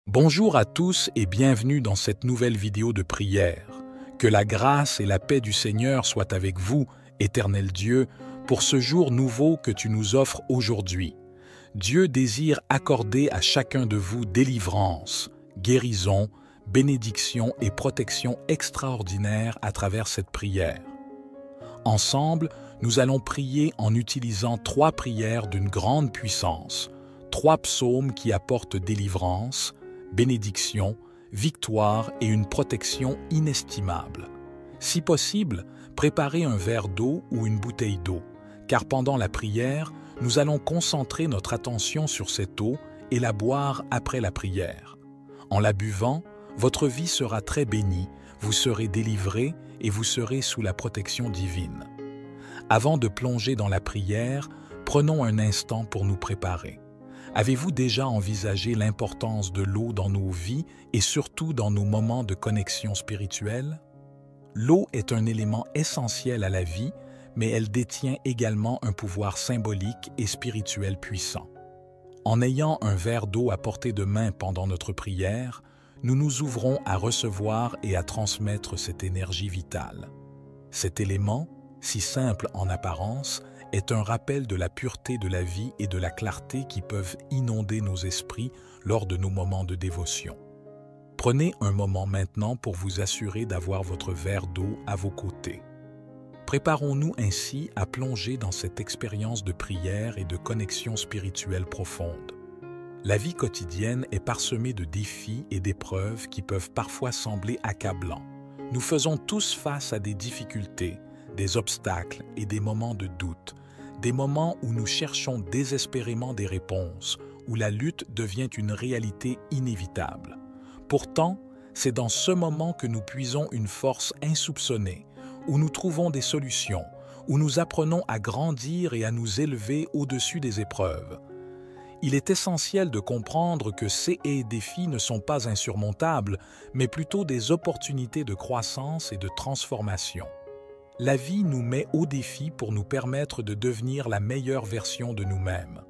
Bonjour à tous et bienvenue dans cette nouvelle vidéo de prière. Que la grâce et la paix du Seigneur soient avec vous, Éternel Dieu, pour ce jour nouveau que tu nous offres aujourd'hui. Dieu désire accorder à chacun de vous délivrance, guérison, bénédiction et protection extraordinaire à travers cette prière. Ensemble, nous allons prier en utilisant 3 prières d'une grande puissance, 3 psaumes qui apportent délivrance, bénédiction, victoire et une protection inestimable. Si possible, préparez un verre d'eau ou une bouteille d'eau, car pendant la prière, nous allons concentrer notre attention sur cette eau et la boire après la prière. En la buvant, votre vie sera très bénie, vous serez délivrés et vous serez sous la protection divine. Avant de plonger dans la prière, prenons un instant pour nous préparer. Avez-vous déjà envisagé l'importance de l'eau dans nos vies et surtout dans nos moments de connexion spirituelle? L'eau est un élément essentiel à la vie, mais elle détient également un pouvoir symbolique et spirituel puissant. En ayant un verre d'eau à portée de main pendant notre prière, nous nous ouvrons à recevoir et à transmettre cette énergie vitale. Cet élément, si simple en apparence, est un rappel de la pureté de la vie et de la clarté qui peuvent inonder nos esprits lors de nos moments de dévotion. Prenez un moment maintenant pour vous assurer d'avoir votre verre d'eau à vos côtés. Préparons-nous ainsi à plonger dans cette expérience de prière et de connexion spirituelle profonde. La vie quotidienne est parsemée de défis et d'épreuves qui peuvent parfois sembler accablants. Nous faisons tous face à des difficultés, des obstacles et des moments de doute, des moments où nous cherchons désespérément des réponses, où la lutte devient une réalité inévitable. Pourtant, c'est dans ce moment que nous puisons une force insoupçonnée, où nous trouvons des solutions, où nous apprenons à grandir et à nous élever au-dessus des épreuves. Il est essentiel de comprendre que ces défis ne sont pas insurmontables, mais plutôt des opportunités de croissance et de transformation. La vie nous met au défi pour nous permettre de devenir la meilleure version de nous-mêmes.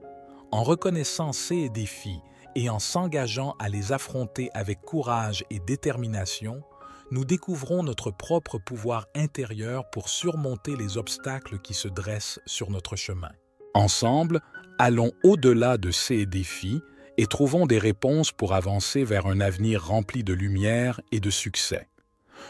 En reconnaissant ces défis et en s'engageant à les affronter avec courage et détermination, nous découvrons notre propre pouvoir intérieur pour surmonter les obstacles qui se dressent sur notre chemin. Ensemble, allons au-delà de ces défis et trouvons des réponses pour avancer vers un avenir rempli de lumière et de succès.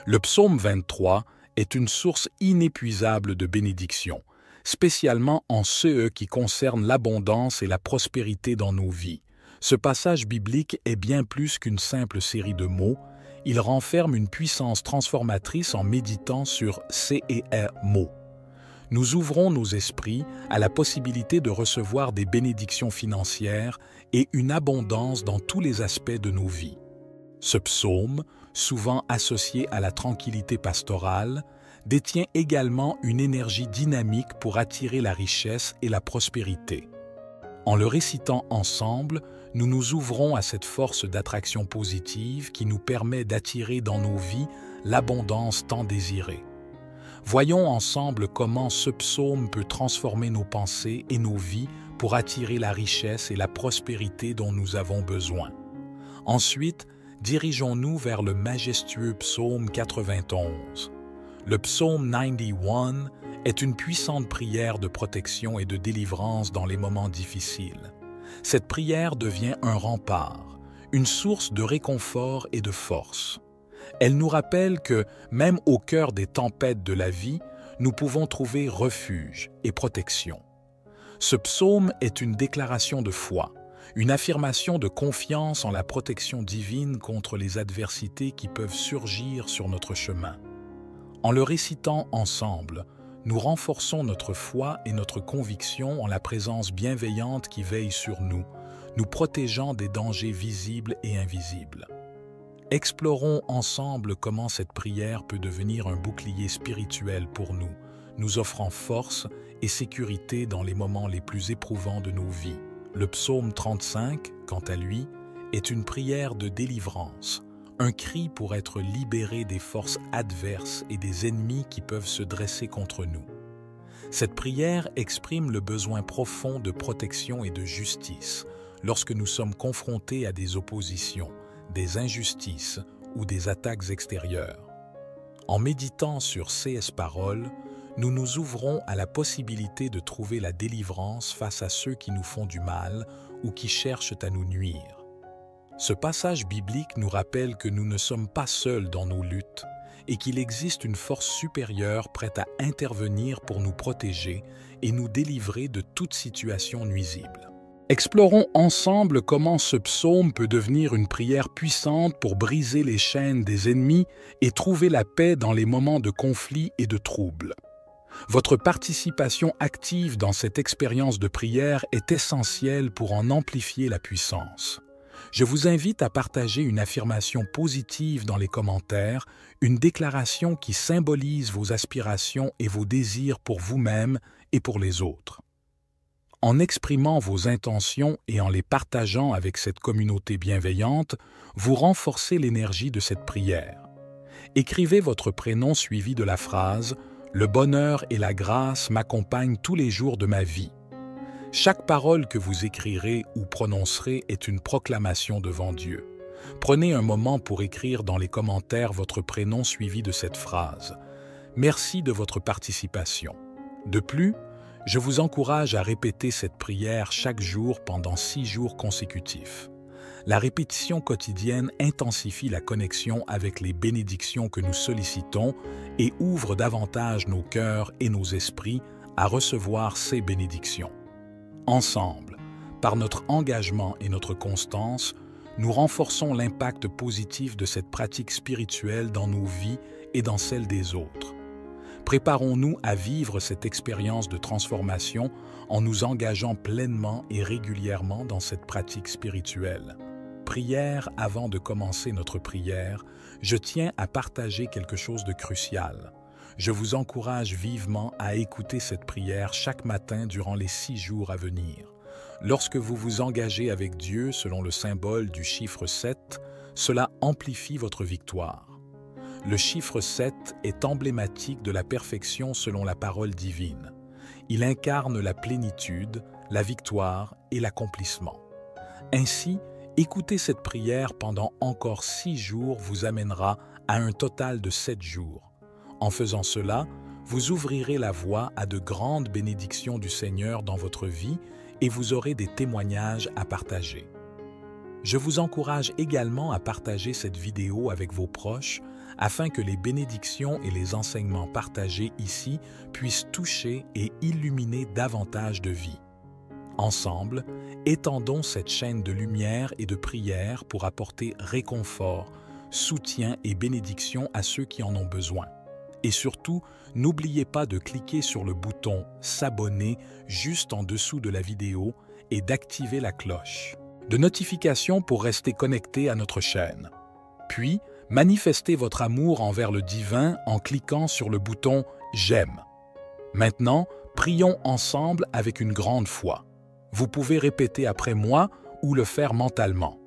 Le psaume 23 est une source inépuisable de bénédictions, spécialement en ce qui concerne l'abondance et la prospérité dans nos vies. Ce passage biblique est bien plus qu'une simple série de mots, il renferme une puissance transformatrice en méditant sur ces mots. Nous ouvrons nos esprits à la possibilité de recevoir des bénédictions financières et une abondance dans tous les aspects de nos vies. Ce psaume, souvent associé à la tranquillité pastorale, détient également une énergie dynamique pour attirer la richesse et la prospérité. En le récitant ensemble, nous nous ouvrons à cette force d'attraction positive qui nous permet d'attirer dans nos vies l'abondance tant désirée. Voyons ensemble comment ce psaume peut transformer nos pensées et nos vies pour attirer la richesse et la prospérité dont nous avons besoin. Ensuite, dirigeons-nous vers le majestueux psaume 91. Le psaume 91 est une puissante prière de protection et de délivrance dans les moments difficiles. Cette prière devient un rempart, une source de réconfort et de force. Elle nous rappelle que, même au cœur des tempêtes de la vie, nous pouvons trouver refuge et protection. Ce psaume est une déclaration de foi, une affirmation de confiance en la protection divine contre les adversités qui peuvent surgir sur notre chemin. En le récitant ensemble, nous renforçons notre foi et notre conviction en la présence bienveillante qui veille sur nous, nous protégeant des dangers visibles et invisibles. Explorons ensemble comment cette prière peut devenir un bouclier spirituel pour nous, nous offrant force et sécurité dans les moments les plus éprouvants de nos vies. Le psaume 35, quant à lui, est une prière de délivrance, un cri pour être libéré des forces adverses et des ennemis qui peuvent se dresser contre nous. Cette prière exprime le besoin profond de protection et de justice lorsque nous sommes confrontés à des oppositions, des injustices ou des attaques extérieures. En méditant sur ces paroles, nous nous ouvrons à la possibilité de trouver la délivrance face à ceux qui nous font du mal ou qui cherchent à nous nuire. Ce passage biblique nous rappelle que nous ne sommes pas seuls dans nos luttes et qu'il existe une force supérieure prête à intervenir pour nous protéger et nous délivrer de toute situation nuisible. Explorons ensemble comment ce psaume peut devenir une prière puissante pour briser les chaînes des ennemis et trouver la paix dans les moments de conflit et de trouble. Votre participation active dans cette expérience de prière est essentielle pour en amplifier la puissance. Je vous invite à partager une affirmation positive dans les commentaires, une déclaration qui symbolise vos aspirations et vos désirs pour vous-même et pour les autres. En exprimant vos intentions et en les partageant avec cette communauté bienveillante, vous renforcez l'énergie de cette prière. Écrivez votre prénom suivi de la phrase « Le bonheur et la grâce m'accompagnent tous les jours de ma vie ». Chaque parole que vous écrirez ou prononcerez est une proclamation devant Dieu. Prenez un moment pour écrire dans les commentaires votre prénom suivi de cette phrase. Merci de votre participation. De plus, je vous encourage à répéter cette prière chaque jour pendant 6 jours consécutifs. La répétition quotidienne intensifie la connexion avec les bénédictions que nous sollicitons et ouvre davantage nos cœurs et nos esprits à recevoir ces bénédictions. Ensemble, par notre engagement et notre constance, nous renforçons l'impact positif de cette pratique spirituelle dans nos vies et dans celles des autres. Préparons-nous à vivre cette expérience de transformation en nous engageant pleinement et régulièrement dans cette pratique spirituelle. Prière avant de commencer notre prière, je tiens à partager quelque chose de crucial. Je vous encourage vivement à écouter cette prière chaque matin durant les 6 jours à venir. Lorsque vous vous engagez avec Dieu selon le symbole du chiffre 7, cela amplifie votre victoire. Le chiffre 7 est emblématique de la perfection selon la parole divine. Il incarne la plénitude, la victoire et l'accomplissement. Ainsi, écouter cette prière pendant encore 6 jours vous amènera à un total de 7 jours. En faisant cela, vous ouvrirez la voie à de grandes bénédictions du Seigneur dans votre vie et vous aurez des témoignages à partager. Je vous encourage également à partager cette vidéo avec vos proches afin que les bénédictions et les enseignements partagés ici puissent toucher et illuminer davantage de vies. Ensemble, étendons cette chaîne de lumière et de prière pour apporter réconfort, soutien et bénédiction à ceux qui en ont besoin. Et surtout, n'oubliez pas de cliquer sur le bouton « S'abonner » juste en dessous de la vidéo et d'activer la cloche de notification pour rester connecté à notre chaîne. Puis, manifestez votre amour envers le divin en cliquant sur le bouton « J'aime ». Maintenant, prions ensemble avec une grande foi. Vous pouvez répéter après moi ou le faire mentalement.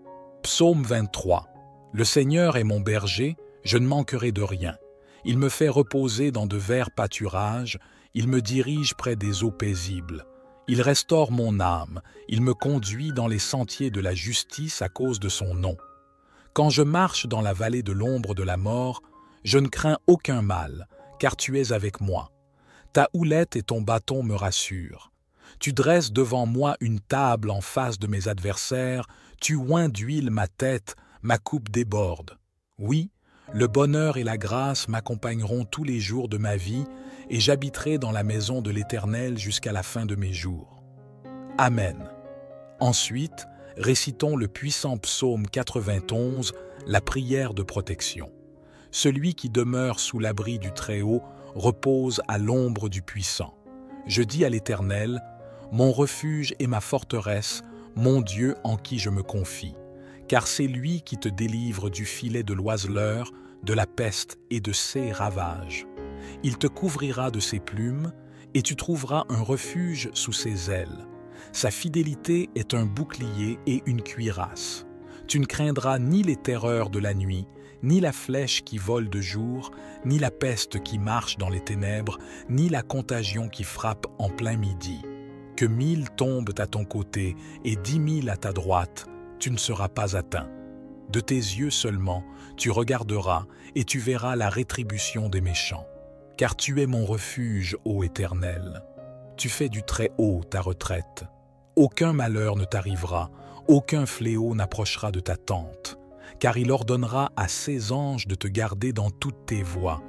Psaume 23. Le Seigneur est mon berger, je ne manquerai de rien. Il me fait reposer dans de verts pâturages, il me dirige près des eaux paisibles. Il restaure mon âme, il me conduit dans les sentiers de la justice à cause de son nom. Quand je marche dans la vallée de l'ombre de la mort, je ne crains aucun mal, car tu es avec moi. Ta houlette et ton bâton me rassurent. Tu dresses devant moi une table en face de mes adversaires, tu oins d'huile ma tête, ma coupe déborde. Oui, le bonheur et la grâce m'accompagneront tous les jours de ma vie et j'habiterai dans la maison de l'Éternel jusqu'à la fin de mes jours. Amen. Ensuite, récitons le puissant psaume 91, la prière de protection. Celui qui demeure sous l'abri du Très-Haut repose à l'ombre du Puissant. Je dis à l'Éternel, mon refuge et ma forteresse, mon Dieu en qui je me confie. Car c'est lui qui te délivre du filet de l'oiseleur, de la peste et de ses ravages. Il te couvrira de ses plumes, et tu trouveras un refuge sous ses ailes. Sa fidélité est un bouclier et une cuirasse. Tu ne craindras ni les terreurs de la nuit, ni la flèche qui vole de jour, ni la peste qui marche dans les ténèbres, ni la contagion qui frappe en plein midi. Que 1000 tombent à ton côté et 10 000 à ta droite, tu ne seras pas atteint. De tes yeux seulement, tu regarderas et tu verras la rétribution des méchants. Car tu es mon refuge, ô Éternel. Tu fais du Très-Haut ta retraite. Aucun malheur ne t'arrivera, aucun fléau n'approchera de ta tente. Car il ordonnera à ses anges de te garder dans toutes tes voies.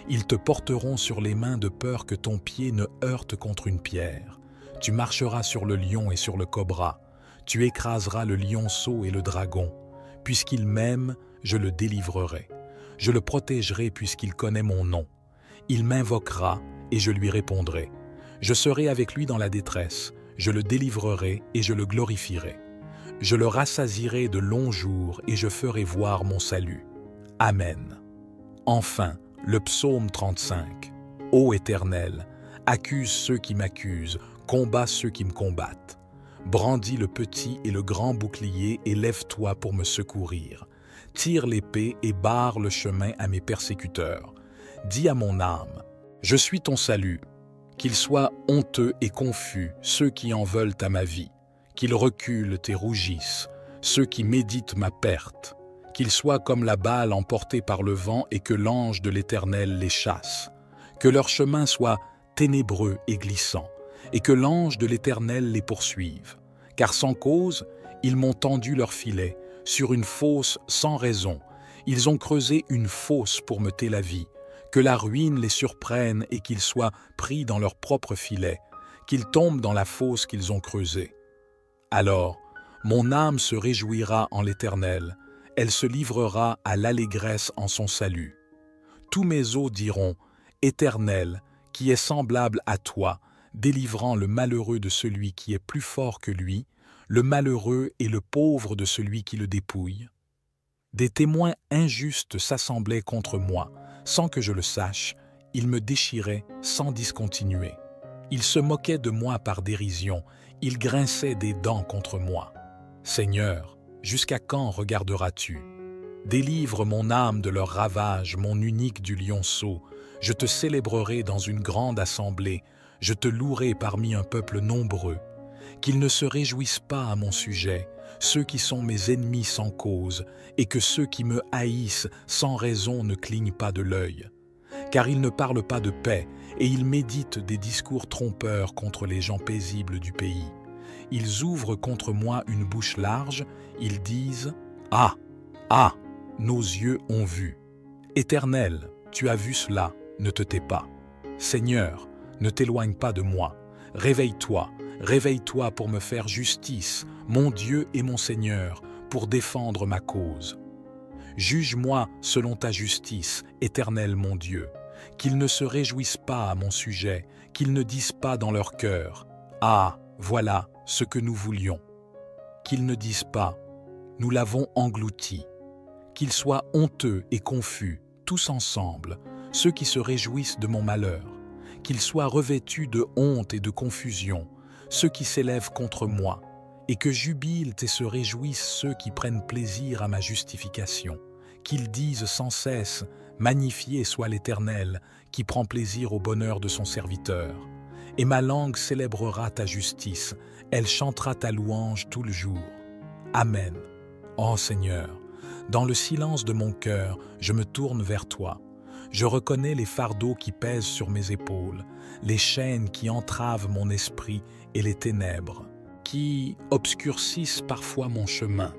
Ils te porteront sur les mains de peur que ton pied ne heurte contre une pierre. Tu marcheras sur le lion et sur le cobra. Tu écraseras le lionceau et le dragon. Puisqu'il m'aime, je le délivrerai. Je le protégerai puisqu'il connaît mon nom. Il m'invoquera et je lui répondrai. Je serai avec lui dans la détresse. Je le délivrerai et je le glorifierai. Je le rassasierai de longs jours et je ferai voir mon salut. Amen. Enfin, le psaume 35. Ô Éternel, accuse ceux qui m'accusent, combat ceux qui me combattent. Brandis le petit et le grand bouclier et lève-toi pour me secourir. Tire l'épée et barre le chemin à mes persécuteurs. Dis à mon âme, je suis ton salut. Qu'ils soient honteux et confus ceux qui en veulent à ma vie. Qu'ils reculent et rougissent ceux qui méditent ma perte. Qu'ils soient comme la balle emportée par le vent et que l'ange de l'Éternel les chasse. Que leur chemin soit ténébreux et glissant, et que l'ange de l'Éternel les poursuive. Car sans cause, ils m'ont tendu leur filet, sur une fosse sans raison. Ils ont creusé une fosse pour m'ôter la vie. Que la ruine les surprenne et qu'ils soient pris dans leur propre filet, qu'ils tombent dans la fosse qu'ils ont creusée. Alors, mon âme se réjouira en l'Éternel, elle se livrera à l'allégresse en son salut. Tous mes os diront, Éternel, qui est semblable à toi, délivrant le malheureux de celui qui est plus fort que lui, le malheureux et le pauvre de celui qui le dépouille. Des témoins injustes s'assemblaient contre moi, sans que je le sache, ils me déchiraient sans discontinuer. Ils se moquaient de moi par dérision, ils grinçaient des dents contre moi. Seigneur, jusqu'à quand regarderas-tu? Délivre mon âme de leurs ravages, mon unique du lionceau. Je te célébrerai dans une grande assemblée, je te louerai parmi un peuple nombreux. Qu'ils ne se réjouissent pas à mon sujet, ceux qui sont mes ennemis sans cause, et que ceux qui me haïssent sans raison ne clignent pas de l'œil. Car ils ne parlent pas de paix, et ils méditent des discours trompeurs contre les gens paisibles du pays. Ils ouvrent contre moi une bouche large, ils disent « Ah, ah, nos yeux ont vu. Éternel, tu as vu cela, ne te tais pas. Seigneur, ne t'éloigne pas de moi. Réveille-toi, réveille-toi pour me faire justice, mon Dieu et mon Seigneur, pour défendre ma cause. Juge-moi selon ta justice, Éternel mon Dieu. Qu'ils ne se réjouissent pas à mon sujet, qu'ils ne disent pas dans leur cœur « Ah, voilà ce que nous voulions ». Qu'ils ne disent pas « Nous l'avons englouti ». Qu'ils soient honteux et confus, tous ensemble, ceux qui se réjouissent de mon malheur. Qu'ils soient revêtus de honte et de confusion, ceux qui s'élèvent contre moi, et que jubilent et se réjouissent ceux qui prennent plaisir à ma justification. Qu'ils disent sans cesse « Magnifié soit l'Éternel, qui prend plaisir au bonheur de son serviteur. » Et ma langue célébrera ta justice, elle chantera ta louange tout le jour. Amen. Ô Seigneur, dans le silence de mon cœur, je me tourne vers toi. Je reconnais les fardeaux qui pèsent sur mes épaules, les chaînes qui entravent mon esprit et les ténèbres, qui obscurcissent parfois mon chemin.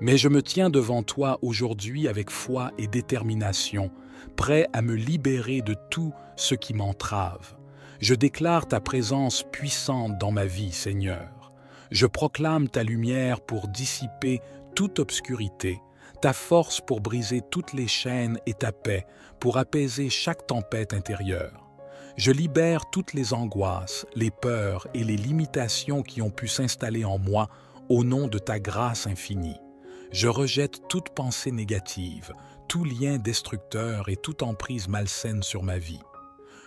Mais je me tiens devant toi aujourd'hui avec foi et détermination, prêt à me libérer de tout ce qui m'entrave. Je déclare ta présence puissante dans ma vie, Seigneur. Je proclame ta lumière pour dissiper toute obscurité, ta force pour briser toutes les chaînes et ta paix pour apaiser chaque tempête intérieure. Je libère toutes les angoisses, les peurs et les limitations qui ont pu s'installer en moi au nom de ta grâce infinie. Je rejette toute pensée négative, tout lien destructeur et toute emprise malsaine sur ma vie.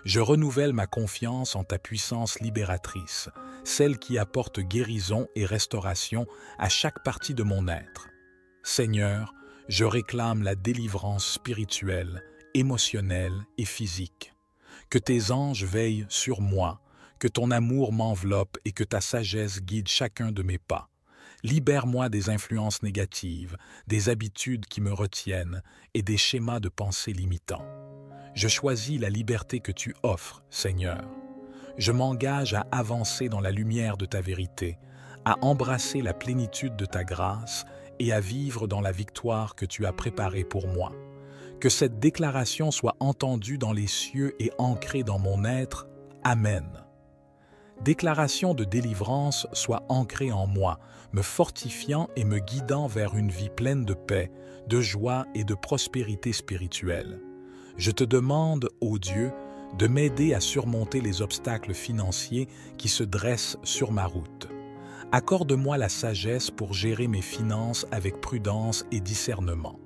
Je renouvelle ma confiance en ta puissance libératrice, celle qui apporte guérison et restauration à chaque partie de mon être. Seigneur, je réclame la délivrance spirituelle, émotionnelle et physique. Que tes anges veillent sur moi, que ton amour m'enveloppe et que ta sagesse guide chacun de mes pas. Libère-moi des influences négatives, des habitudes qui me retiennent et des schémas de pensée limitants. Je choisis la liberté que tu offres, Seigneur. Je m'engage à avancer dans la lumière de ta vérité, à embrasser la plénitude de ta grâce et à vivre dans la victoire que tu as préparée pour moi. Que cette déclaration soit entendue dans les cieux et ancrée dans mon être. Amen. Déclaration de délivrance soit ancrée en moi, me fortifiant et me guidant vers une vie pleine de paix, de joie et de prospérité spirituelle. Je te demande, ô Dieu, de m'aider à surmonter les obstacles financiers qui se dressent sur ma route. Accorde-moi la sagesse pour gérer mes finances avec prudence et discernement.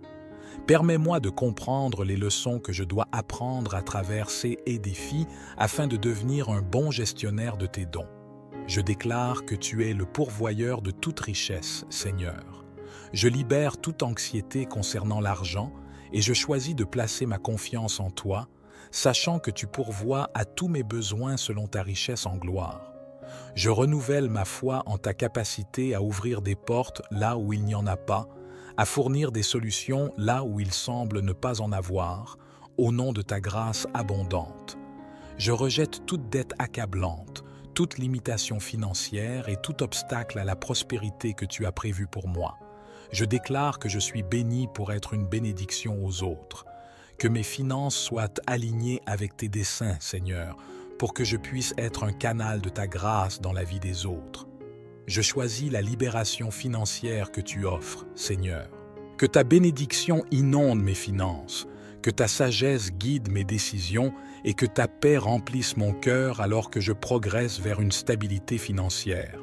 Permets-moi de comprendre les leçons que je dois apprendre à travers ces défis afin de devenir un bon gestionnaire de tes dons. Je déclare que tu es le pourvoyeur de toute richesse, Seigneur. Je libère toute anxiété concernant l'argent et je choisis de placer ma confiance en toi, sachant que tu pourvois à tous mes besoins selon ta richesse en gloire. Je renouvelle ma foi en ta capacité à ouvrir des portes là où il n'y en a pas, à fournir des solutions là où il semble ne pas en avoir, au nom de ta grâce abondante. Je rejette toute dette accablante, toute limitation financière et tout obstacle à la prospérité que tu as prévue pour moi. Je déclare que je suis béni pour être une bénédiction aux autres. Que mes finances soient alignées avec tes desseins, Seigneur, pour que je puisse être un canal de ta grâce dans la vie des autres. Je choisis la libération financière que tu offres, Seigneur. Que ta bénédiction inonde mes finances, que ta sagesse guide mes décisions et que ta paix remplisse mon cœur alors que je progresse vers une stabilité financière.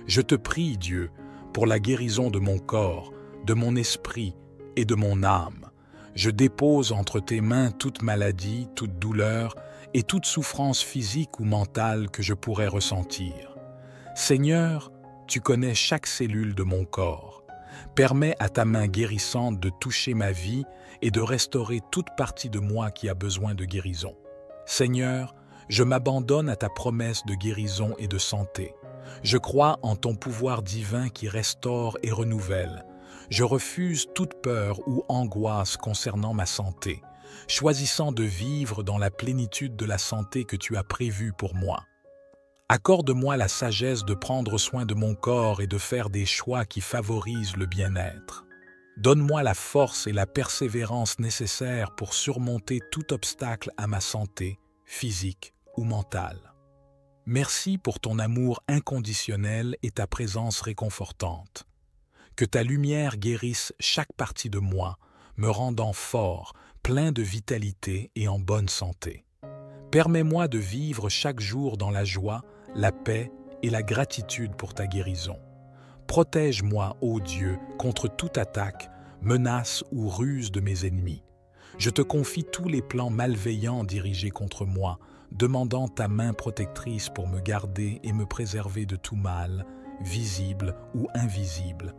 Je te prie, Dieu, pour la guérison de mon corps, de mon esprit et de mon âme. Je dépose entre tes mains toute maladie, toute douleur et toute souffrance physique ou mentale que je pourrais ressentir. Seigneur, tu connais chaque cellule de mon corps. Permets à ta main guérissante de toucher ma vie et de restaurer toute partie de moi qui a besoin de guérison. Seigneur, je m'abandonne à ta promesse de guérison et de santé. Je crois en ton pouvoir divin qui restaure et renouvelle. Je refuse toute peur ou angoisse concernant ma santé, choisissant de vivre dans la plénitude de la santé que tu as prévue pour moi. Accorde-moi la sagesse de prendre soin de mon corps et de faire des choix qui favorisent le bien-être. Donne-moi la force et la persévérance nécessaires pour surmonter tout obstacle à ma santé, physique ou mentale. Merci pour ton amour inconditionnel et ta présence réconfortante. Que ta lumière guérisse chaque partie de moi, me rendant fort, plein de vitalité et en bonne santé. Permets-moi de vivre chaque jour dans la joie, la paix et la gratitude pour ta guérison. Protège-moi, ô Dieu, contre toute attaque, menace ou ruse de mes ennemis. Je te confie tous les plans malveillants dirigés contre moi, demandant ta main protectrice pour me garder et me préserver de tout mal, visible ou invisible.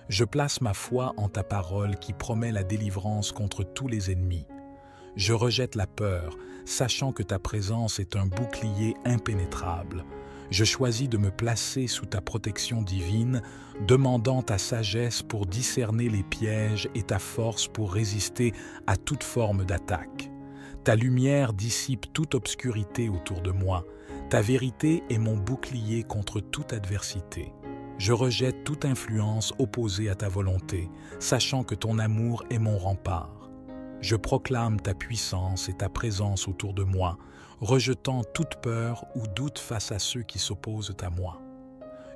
Je place ma foi en ta parole qui promet la délivrance contre tous les ennemis. Je rejette la peur, sachant que ta présence est un bouclier impénétrable. Je choisis de me placer sous ta protection divine, demandant ta sagesse pour discerner les pièges et ta force pour résister à toute forme d'attaque. Ta lumière dissipe toute obscurité autour de moi. Ta vérité est mon bouclier contre toute adversité. Je rejette toute influence opposée à ta volonté, sachant que ton amour est mon rempart. Je proclame ta puissance et ta présence autour de moi, rejetant toute peur ou doute face à ceux qui s'opposent à moi.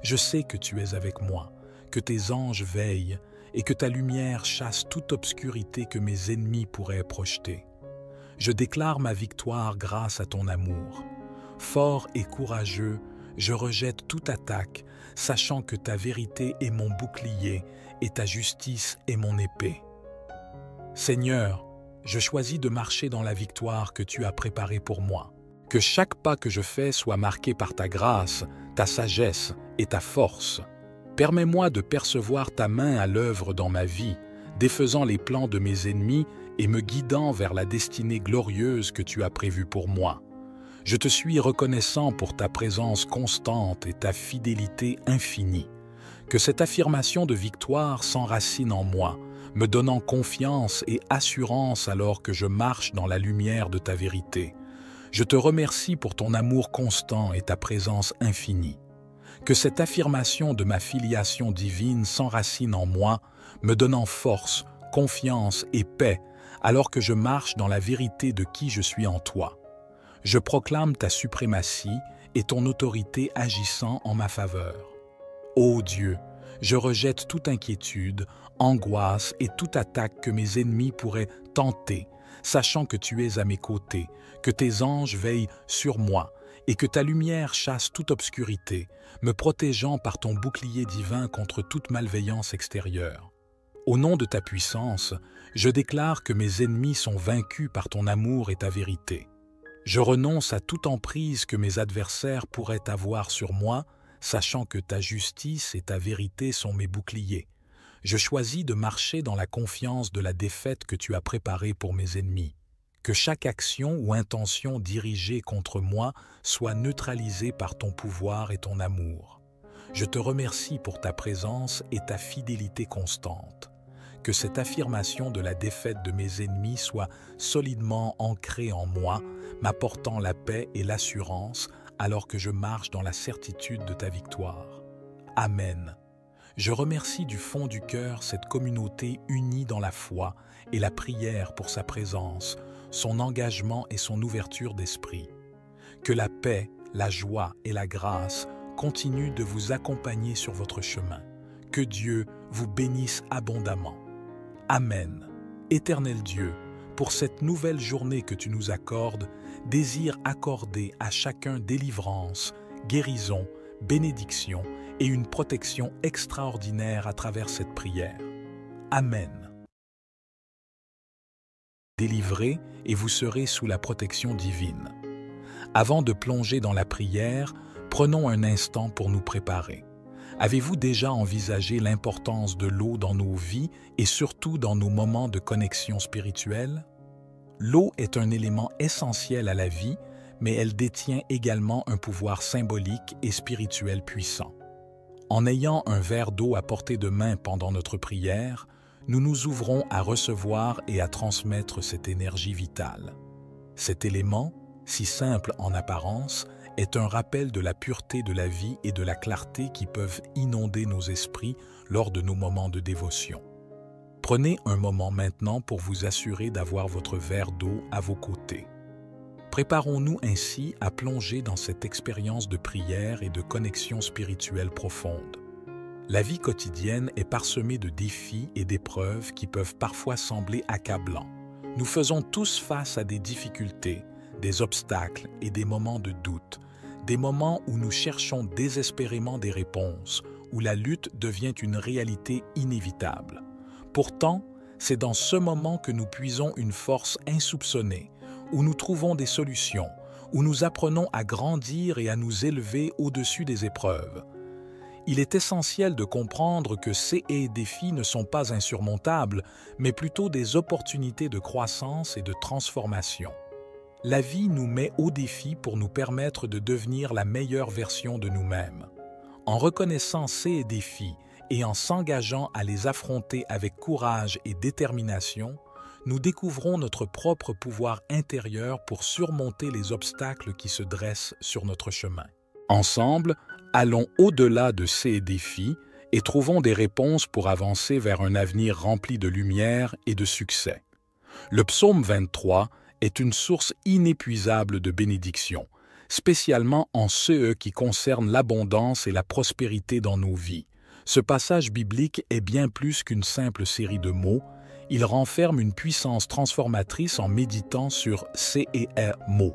Je sais que tu es avec moi, que tes anges veillent et que ta lumière chasse toute obscurité que mes ennemis pourraient projeter. Je déclare ma victoire grâce à ton amour. Fort et courageux, je rejette toute attaque, sachant que ta vérité est mon bouclier et ta justice est mon épée. Seigneur, je choisis de marcher dans la victoire que tu as préparée pour moi. Que chaque pas que je fais soit marqué par ta grâce, ta sagesse et ta force. Permets-moi de percevoir ta main à l'œuvre dans ma vie, défaisant les plans de mes ennemis et me guidant vers la destinée glorieuse que tu as prévue pour moi. Je te suis reconnaissant pour ta présence constante et ta fidélité infinie. Que cette affirmation de victoire s'enracine en moi, me donnant confiance et assurance alors que je marche dans la lumière de ta vérité. Je te remercie pour ton amour constant et ta présence infinie. Que cette affirmation de ma filiation divine s'enracine en moi, me donnant force, confiance et paix alors que je marche dans la vérité de qui je suis en toi. Je proclame ta suprématie et ton autorité agissant en ma faveur. Ô Dieu, je rejette toute inquiétude, angoisse et toute attaque que mes ennemis pourraient tenter, sachant que tu es à mes côtés, que tes anges veillent sur moi et que ta lumière chasse toute obscurité, me protégeant par ton bouclier divin contre toute malveillance extérieure. Au nom de ta puissance, je déclare que mes ennemis sont vaincus par ton amour et ta vérité. Je renonce à toute emprise que mes adversaires pourraient avoir sur moi, sachant que ta justice et ta vérité sont mes boucliers. Je choisis de marcher dans la confiance de la défaite que tu as préparée pour mes ennemis. Que chaque action ou intention dirigée contre moi soit neutralisée par ton pouvoir et ton amour. Je te remercie pour ta présence et ta fidélité constante. Que cette affirmation de la défaite de mes ennemis soit solidement ancrée en moi, m'apportant la paix et l'assurance alors que je marche dans la certitude de ta victoire. Amen. Je remercie du fond du cœur cette communauté unie dans la foi et la prière pour sa présence, son engagement et son ouverture d'esprit. Que la paix, la joie et la grâce continuent de vous accompagner sur votre chemin. Que Dieu vous bénisse abondamment. Amen. Éternel Dieu, pour cette nouvelle journée que tu nous accordes, désire accorder à chacun délivrance, guérison, bénédiction et une protection extraordinaire à travers cette prière. Amen. Délivrez et vous serez sous la protection divine. Avant de plonger dans la prière, prenons un instant pour nous préparer. Avez-vous déjà envisagé l'importance de l'eau dans nos vies et surtout dans nos moments de connexion spirituelle? L'eau est un élément essentiel à la vie, mais elle détient également un pouvoir symbolique et spirituel puissant. En ayant un verre d'eau à portée de main pendant notre prière, nous nous ouvrons à recevoir et à transmettre cette énergie vitale. Cet élément, si simple en apparence, est un rappel de la pureté de la vie et de la clarté qui peuvent inonder nos esprits lors de nos moments de dévotion. Prenez un moment maintenant pour vous assurer d'avoir votre verre d'eau à vos côtés. Préparons-nous ainsi à plonger dans cette expérience de prière et de connexion spirituelle profonde. La vie quotidienne est parsemée de défis et d'épreuves qui peuvent parfois sembler accablants. Nous faisons tous face à des difficultés, des obstacles et des moments de doute, des moments où nous cherchons désespérément des réponses, où la lutte devient une réalité inévitable. Pourtant, c'est dans ce moment que nous puisons une force insoupçonnée, où nous trouvons des solutions, où nous apprenons à grandir et à nous élever au-dessus des épreuves. Il est essentiel de comprendre que ces défis ne sont pas insurmontables, mais plutôt des opportunités de croissance et de transformation. La vie nous met au défi pour nous permettre de devenir la meilleure version de nous-mêmes. En reconnaissant ces défis et en s'engageant à les affronter avec courage et détermination, nous découvrons notre propre pouvoir intérieur pour surmonter les obstacles qui se dressent sur notre chemin. Ensemble, allons au-delà de ces défis et trouvons des réponses pour avancer vers un avenir rempli de lumière et de succès. Le psaume 23 est une source inépuisable de bénédictions, spécialement en ce qui concerne l'abondance et la prospérité dans nos vies. Ce passage biblique est bien plus qu'une simple série de mots, il renferme une puissance transformatrice en méditant sur ces mots.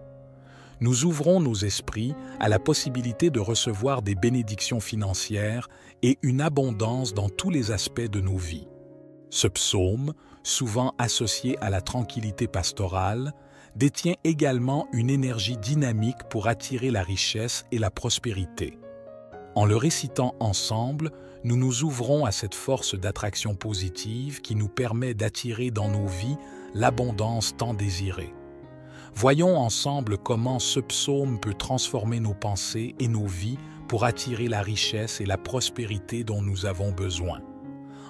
Nous ouvrons nos esprits à la possibilité de recevoir des bénédictions financières et une abondance dans tous les aspects de nos vies. Ce psaume, souvent associé à la tranquillité pastorale, détient également une énergie dynamique pour attirer la richesse et la prospérité. En le récitant ensemble, nous nous ouvrons à cette force d'attraction positive qui nous permet d'attirer dans nos vies l'abondance tant désirée. Voyons ensemble comment ce psaume peut transformer nos pensées et nos vies pour attirer la richesse et la prospérité dont nous avons besoin.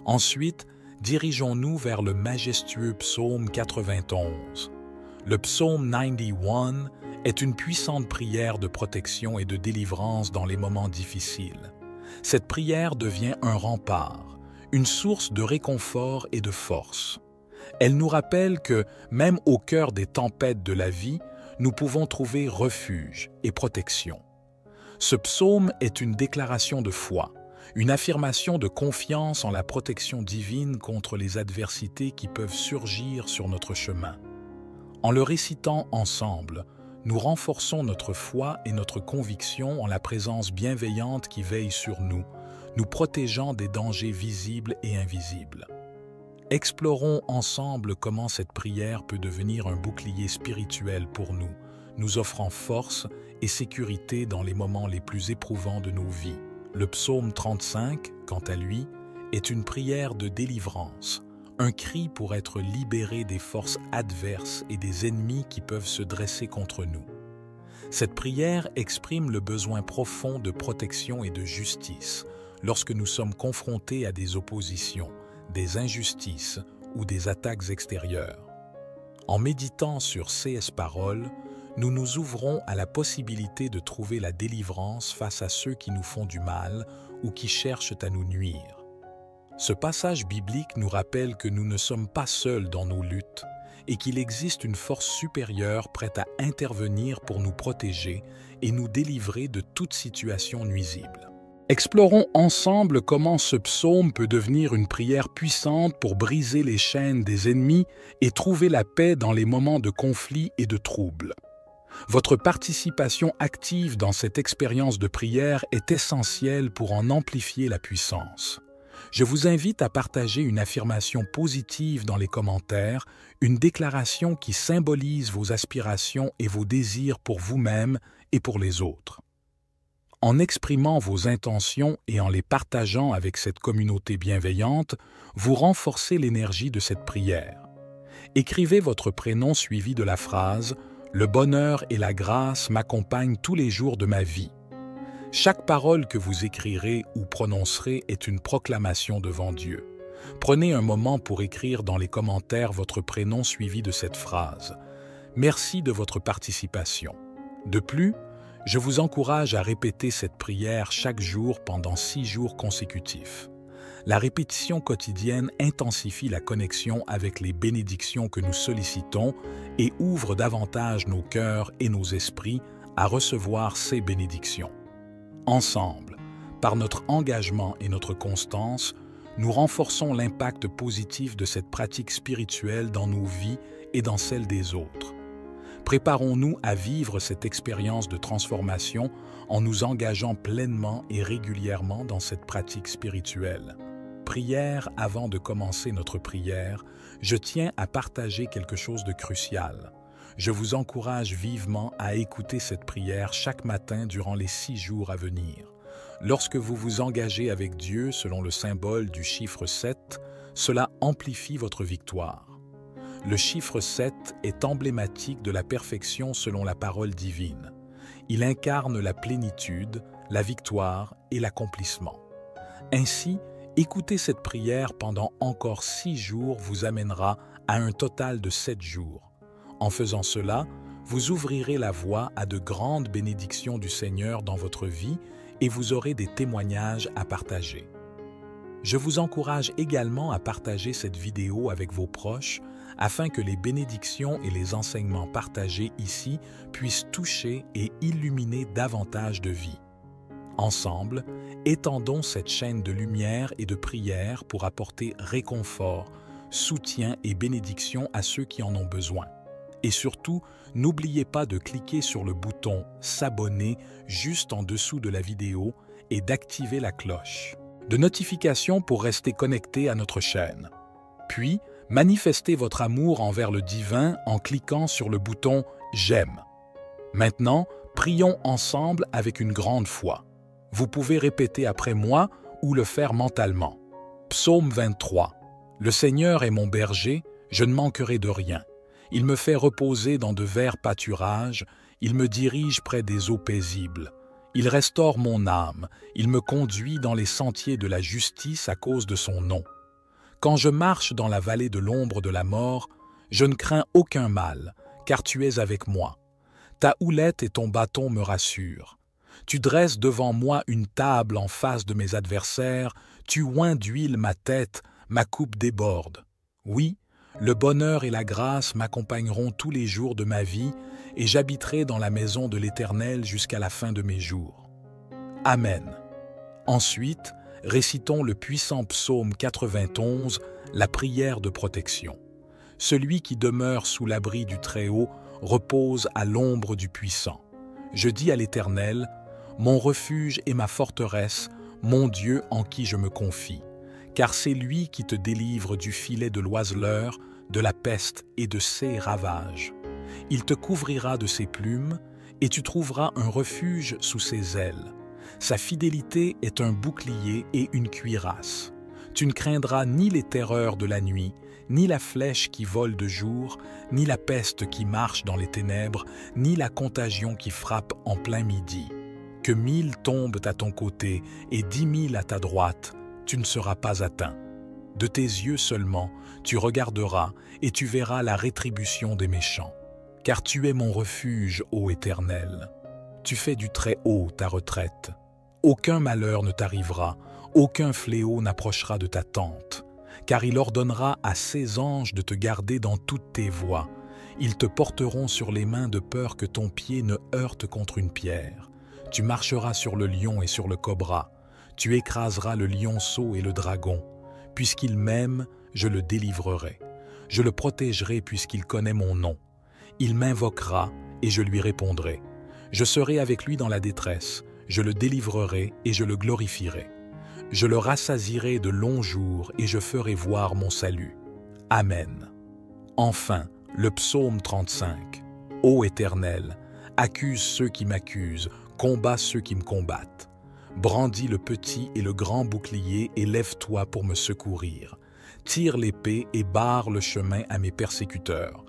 Ensuite, dirigeons-nous vers le majestueux psaume 91. Le psaume 91 est une puissante prière de protection et de délivrance dans les moments difficiles. Cette prière devient un rempart, une source de réconfort et de force. Elle nous rappelle que, même au cœur des tempêtes de la vie, nous pouvons trouver refuge et protection. Ce psaume est une déclaration de foi, une affirmation de confiance en la protection divine contre les adversités qui peuvent surgir sur notre chemin. En le récitant ensemble, nous renforçons notre foi et notre conviction en la présence bienveillante qui veille sur nous, nous protégeant des dangers visibles et invisibles. Explorons ensemble comment cette prière peut devenir un bouclier spirituel pour nous, nous offrant force et sécurité dans les moments les plus éprouvants de nos vies. Le psaume 35, quant à lui, est une prière de délivrance, un cri pour être libéré des forces adverses et des ennemis qui peuvent se dresser contre nous. Cette prière exprime le besoin profond de protection et de justice lorsque nous sommes confrontés à des oppositions, des injustices ou des attaques extérieures. En méditant sur ces paroles, nous nous ouvrons à la possibilité de trouver la délivrance face à ceux qui nous font du mal ou qui cherchent à nous nuire. Ce passage biblique nous rappelle que nous ne sommes pas seuls dans nos luttes et qu'il existe une force supérieure prête à intervenir pour nous protéger et nous délivrer de toute situation nuisible. Explorons ensemble comment ce psaume peut devenir une prière puissante pour briser les chaînes des ennemis et trouver la paix dans les moments de conflit et de trouble. Votre participation active dans cette expérience de prière est essentielle pour en amplifier la puissance. Je vous invite à partager une affirmation positive dans les commentaires, une déclaration qui symbolise vos aspirations et vos désirs pour vous-même et pour les autres. En exprimant vos intentions et en les partageant avec cette communauté bienveillante, vous renforcez l'énergie de cette prière. Écrivez votre prénom suivi de la phrase « Le bonheur et la grâce m'accompagnent tous les jours de ma vie ». Chaque parole que vous écrirez ou prononcerez est une proclamation devant Dieu. Prenez un moment pour écrire dans les commentaires votre prénom suivi de cette phrase. Merci de votre participation. De plus, je vous encourage à répéter cette prière chaque jour pendant 6 jours consécutifs. La répétition quotidienne intensifie la connexion avec les bénédictions que nous sollicitons et ouvre davantage nos cœurs et nos esprits à recevoir ces bénédictions. Ensemble, par notre engagement et notre constance, nous renforçons l'impact positif de cette pratique spirituelle dans nos vies et dans celles des autres. Préparons-nous à vivre cette expérience de transformation en nous engageant pleinement et régulièrement dans cette pratique spirituelle. Prière avant de commencer notre prière, je tiens à partager quelque chose de crucial. Je vous encourage vivement à écouter cette prière chaque matin durant les 6 jours à venir. Lorsque vous vous engagez avec Dieu selon le symbole du chiffre 7, cela amplifie votre victoire. Le chiffre 7 est emblématique de la perfection selon la parole divine. Il incarne la plénitude, la victoire et l'accomplissement. Ainsi, écouter cette prière pendant encore 6 jours vous amènera à un total de 7 jours. En faisant cela, vous ouvrirez la voie à de grandes bénédictions du Seigneur dans votre vie et vous aurez des témoignages à partager. Je vous encourage également à partager cette vidéo avec vos proches afin que les bénédictions et les enseignements partagés ici puissent toucher et illuminer davantage de vies. Ensemble, étendons cette chaîne de lumière et de prière pour apporter réconfort, soutien et bénédiction à ceux qui en ont besoin. Et surtout, n'oubliez pas de cliquer sur le bouton « S'abonner » juste en dessous de la vidéo et d'activer la cloche de notification pour rester connecté à notre chaîne. Puis, manifestez votre amour envers le divin en cliquant sur le bouton « J'aime ». Maintenant, prions ensemble avec une grande foi. Vous pouvez répéter après moi ou le faire mentalement. Psaume 23. Le Seigneur est mon berger, je ne manquerai de rien. Il me fait reposer dans de verts pâturages, il me dirige près des eaux paisibles. Il restaure mon âme, il me conduit dans les sentiers de la justice à cause de son nom. Quand je marche dans la vallée de l'ombre de la mort, je ne crains aucun mal, car tu es avec moi. Ta houlette et ton bâton me rassurent. Tu dresses devant moi une table en face de mes adversaires, tu oins d'huile ma tête, ma coupe déborde. Oui, le bonheur et la grâce m'accompagneront tous les jours de ma vie, et j'habiterai dans la maison de l'Éternel jusqu'à la fin de mes jours. Amen. Ensuite, récitons le puissant psaume 91, la prière de protection. Celui qui demeure sous l'abri du Très-Haut repose à l'ombre du Puissant. Je dis à l'Éternel, mon refuge et ma forteresse, mon Dieu en qui je me confie. Car c'est lui qui te délivre du filet de l'oiseleur, de la peste et de ses ravages. Il te couvrira de ses plumes, et tu trouveras un refuge sous ses ailes. Sa fidélité est un bouclier et une cuirasse. Tu ne craindras ni les terreurs de la nuit, ni la flèche qui vole de jour, ni la peste qui marche dans les ténèbres, ni la contagion qui frappe en plein midi. Que 1000 tombent à ton côté et 10 000 à ta droite, tu ne seras pas atteint. De tes yeux seulement, tu regarderas et tu verras la rétribution des méchants. Car tu es mon refuge, ô Éternel. Tu fais du Très-Haut ta retraite. Aucun malheur ne t'arrivera, aucun fléau n'approchera de ta tente. Car il ordonnera à ses anges de te garder dans toutes tes voies. Ils te porteront sur les mains de peur que ton pied ne heurte contre une pierre. Tu marcheras sur le lion et sur le cobra. Tu écraseras le lionceau et le dragon. Puisqu'il m'aime, je le délivrerai. Je le protégerai puisqu'il connaît mon nom. Il m'invoquera et je lui répondrai. Je serai avec lui dans la détresse. Je le délivrerai et je le glorifierai. Je le rassasierai de longs jours et je ferai voir mon salut. Amen. Enfin, le psaume 35. Ô Éternel, accuse ceux qui m'accusent, combat ceux qui me combattent. Brandis le petit et le grand bouclier et lève-toi pour me secourir. Tire l'épée et barre le chemin à mes persécuteurs.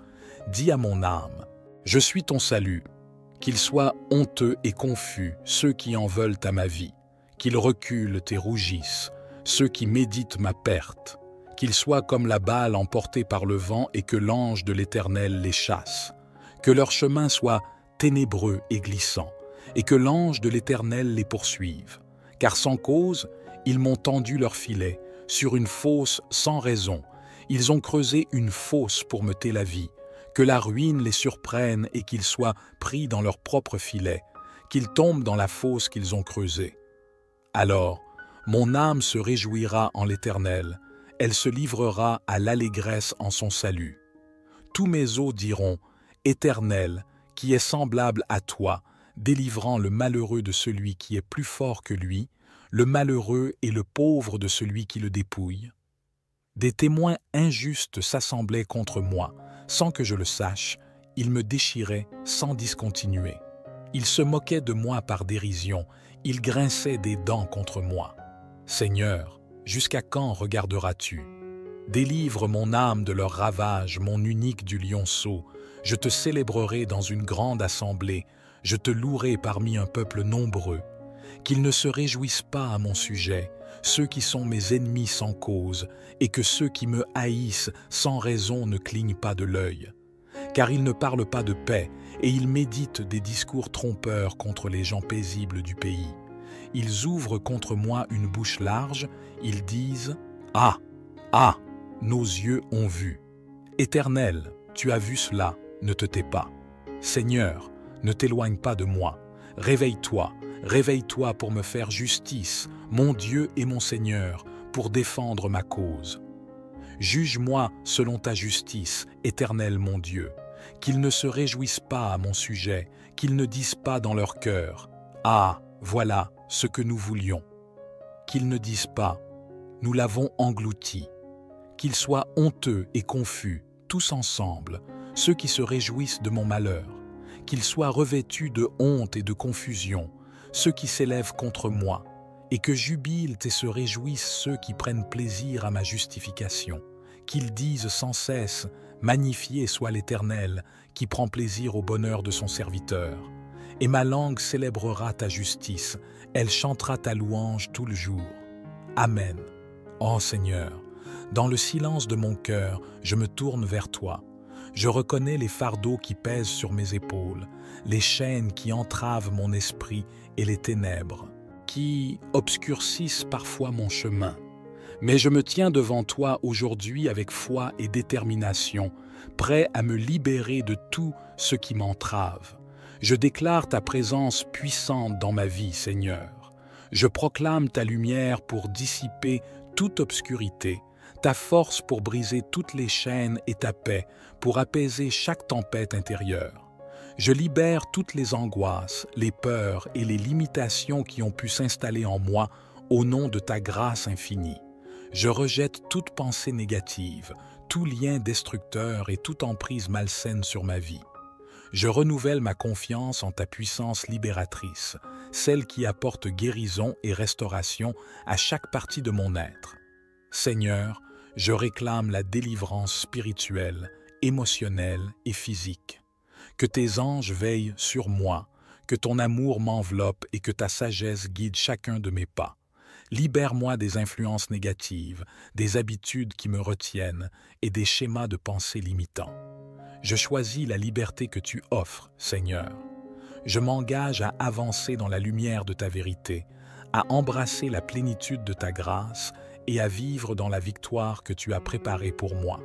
Dis à mon âme, je suis ton salut. Qu'ils soient honteux et confus ceux qui en veulent à ma vie. Qu'ils reculent et rougissent ceux qui méditent ma perte. Qu'ils soient comme la balle emportée par le vent et que l'ange de l'Éternel les chasse. Que leur chemin soit ténébreux et glissant, et que l'ange de l'Éternel les poursuive. Car sans cause, ils m'ont tendu leur filet, sur une fosse sans raison. Ils ont creusé une fosse pour m'ôter la vie. Que la ruine les surprenne et qu'ils soient pris dans leur propre filet, qu'ils tombent dans la fosse qu'ils ont creusée. Alors, mon âme se réjouira en l'Éternel, elle se livrera à l'allégresse en son salut. Tous mes os diront, Éternel, qui est semblable à toi, délivrant le malheureux de celui qui est plus fort que lui, le malheureux et le pauvre de celui qui le dépouille. Des témoins injustes s'assemblaient contre moi, sans que je le sache, ils me déchiraient sans discontinuer. Ils se moquaient de moi par dérision, ils grinçaient des dents contre moi. Seigneur, jusqu'à quand regarderas-tu? Délivre mon âme de leurs ravages, mon unique du lionceau. Je te célébrerai dans une grande assemblée, je te louerai parmi un peuple nombreux. Qu'ils ne se réjouissent pas à mon sujet, ceux qui sont mes ennemis sans cause, et que ceux qui me haïssent sans raison ne clignent pas de l'œil. Car ils ne parlent pas de paix, et ils méditent des discours trompeurs contre les gens paisibles du pays. Ils ouvrent contre moi une bouche large, ils disent « Ah, ah, nos yeux ont vu. Éternel, tu as vu cela, ne te tais pas. Seigneur, ne t'éloigne pas de moi. Réveille-toi, réveille-toi pour me faire justice, mon Dieu et mon Seigneur, pour défendre ma cause. Juge-moi selon ta justice, Éternel mon Dieu. Qu'ils ne se réjouissent pas à mon sujet, qu'ils ne disent pas dans leur cœur « Ah, voilà ce que nous voulions ». Qu'ils ne disent pas « Nous l'avons englouti ». Qu'ils soient honteux et confus, tous ensemble, ceux qui se réjouissent de mon malheur. Qu'ils soient revêtus de honte et de confusion, ceux qui s'élèvent contre moi, et que jubilent et se réjouissent ceux qui prennent plaisir à ma justification. Qu'ils disent sans cesse Magnifié soit l'Éternel, qui prend plaisir au bonheur de son serviteur. Et ma langue célébrera ta justice, elle chantera ta louange tout le jour. Amen. Ô Seigneur, dans le silence de mon cœur, je me tourne vers toi. Je reconnais les fardeaux qui pèsent sur mes épaules, les chaînes qui entravent mon esprit et les ténèbres, qui obscurcissent parfois mon chemin. Mais je me tiens devant toi aujourd'hui avec foi et détermination, prêt à me libérer de tout ce qui m'entrave. Je déclare ta présence puissante dans ma vie, Seigneur. Je proclame ta lumière pour dissiper toute obscurité, ta force pour briser toutes les chaînes et ta paix pour apaiser chaque tempête intérieure. Je libère toutes les angoisses, les peurs et les limitations qui ont pu s'installer en moi au nom de ta grâce infinie. Je rejette toute pensée négative, tout lien destructeur et toute emprise malsaine sur ma vie. Je renouvelle ma confiance en ta puissance libératrice, celle qui apporte guérison et restauration à chaque partie de mon être. Seigneur, je réclame la délivrance spirituelle, émotionnelle et physique. Que tes anges veillent sur moi, que ton amour m'enveloppe et que ta sagesse guide chacun de mes pas. Libère-moi des influences négatives, des habitudes qui me retiennent et des schémas de pensée limitants. Je choisis la liberté que tu offres, Seigneur. Je m'engage à avancer dans la lumière de ta vérité, à embrasser la plénitude de ta grâce et à vivre dans la victoire que tu as préparée pour moi.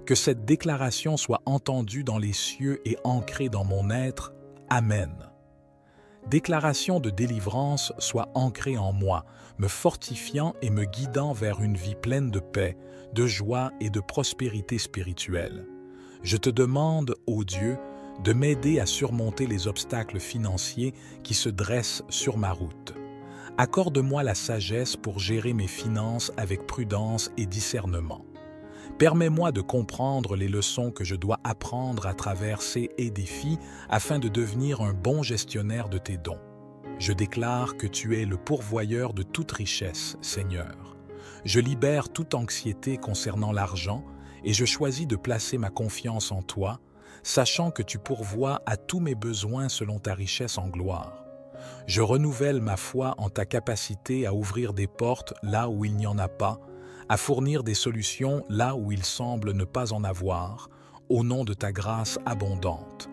Que cette déclaration soit entendue dans les cieux et ancrée dans mon être. Amen. Déclaration de délivrance soit ancrée en moi, me fortifiant et me guidant vers une vie pleine de paix, de joie et de prospérité spirituelle. Je te demande, ô Dieu, de m'aider à surmonter les obstacles financiers qui se dressent sur ma route. Accorde-moi la sagesse pour gérer mes finances avec prudence et discernement. Permets-moi de comprendre les leçons que je dois apprendre à travers ces défis afin de devenir un bon gestionnaire de tes dons. Je déclare que tu es le pourvoyeur de toute richesse, Seigneur. Je libère toute anxiété concernant l'argent et je choisis de placer ma confiance en toi, sachant que tu pourvois à tous mes besoins selon ta richesse en gloire. Je renouvelle ma foi en ta capacité à ouvrir des portes là où il n'y en a pas, à fournir des solutions là où il semble ne pas en avoir, au nom de ta grâce abondante.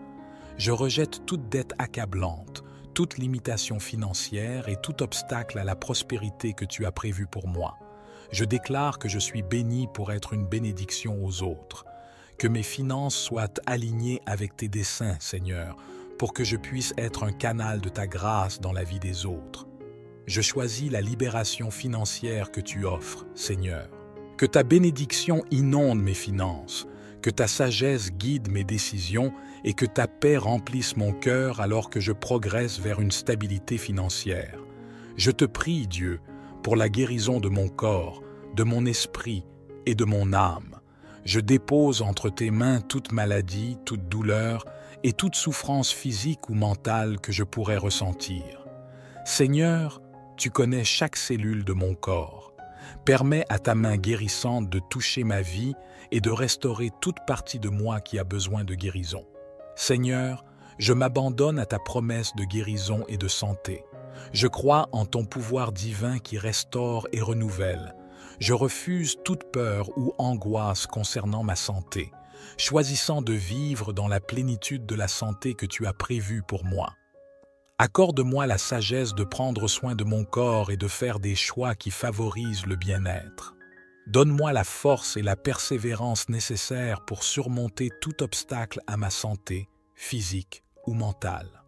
Je rejette toute dette accablante, toute limitation financière et tout obstacle à la prospérité que tu as prévue pour moi. Je déclare que je suis béni pour être une bénédiction aux autres. Que mes finances soient alignées avec tes desseins, Seigneur, pour que je puisse être un canal de ta grâce dans la vie des autres. Je choisis la libération financière que tu offres, Seigneur. Que ta bénédiction inonde mes finances, que ta sagesse guide mes décisions et que ta paix remplisse mon cœur alors que je progresse vers une stabilité financière. Je te prie, Dieu, pour la guérison de mon corps, de mon esprit et de mon âme. Je dépose entre tes mains toute maladie, toute douleur et toute souffrance physique ou mentale que je pourrais ressentir. Seigneur, tu connais chaque cellule de mon corps. Permets à ta main guérissante de toucher ma vie et de restaurer toute partie de moi qui a besoin de guérison. Seigneur, je m'abandonne à ta promesse de guérison et de santé. Je crois en ton pouvoir divin qui restaure et renouvelle. Je refuse toute peur ou angoisse concernant ma santé, choisissant de vivre dans la plénitude de la santé que tu as prévue pour moi. Accorde-moi la sagesse de prendre soin de mon corps et de faire des choix qui favorisent le bien-être. Donne-moi la force et la persévérance nécessaires pour surmonter tout obstacle à ma santé, physique ou mentale.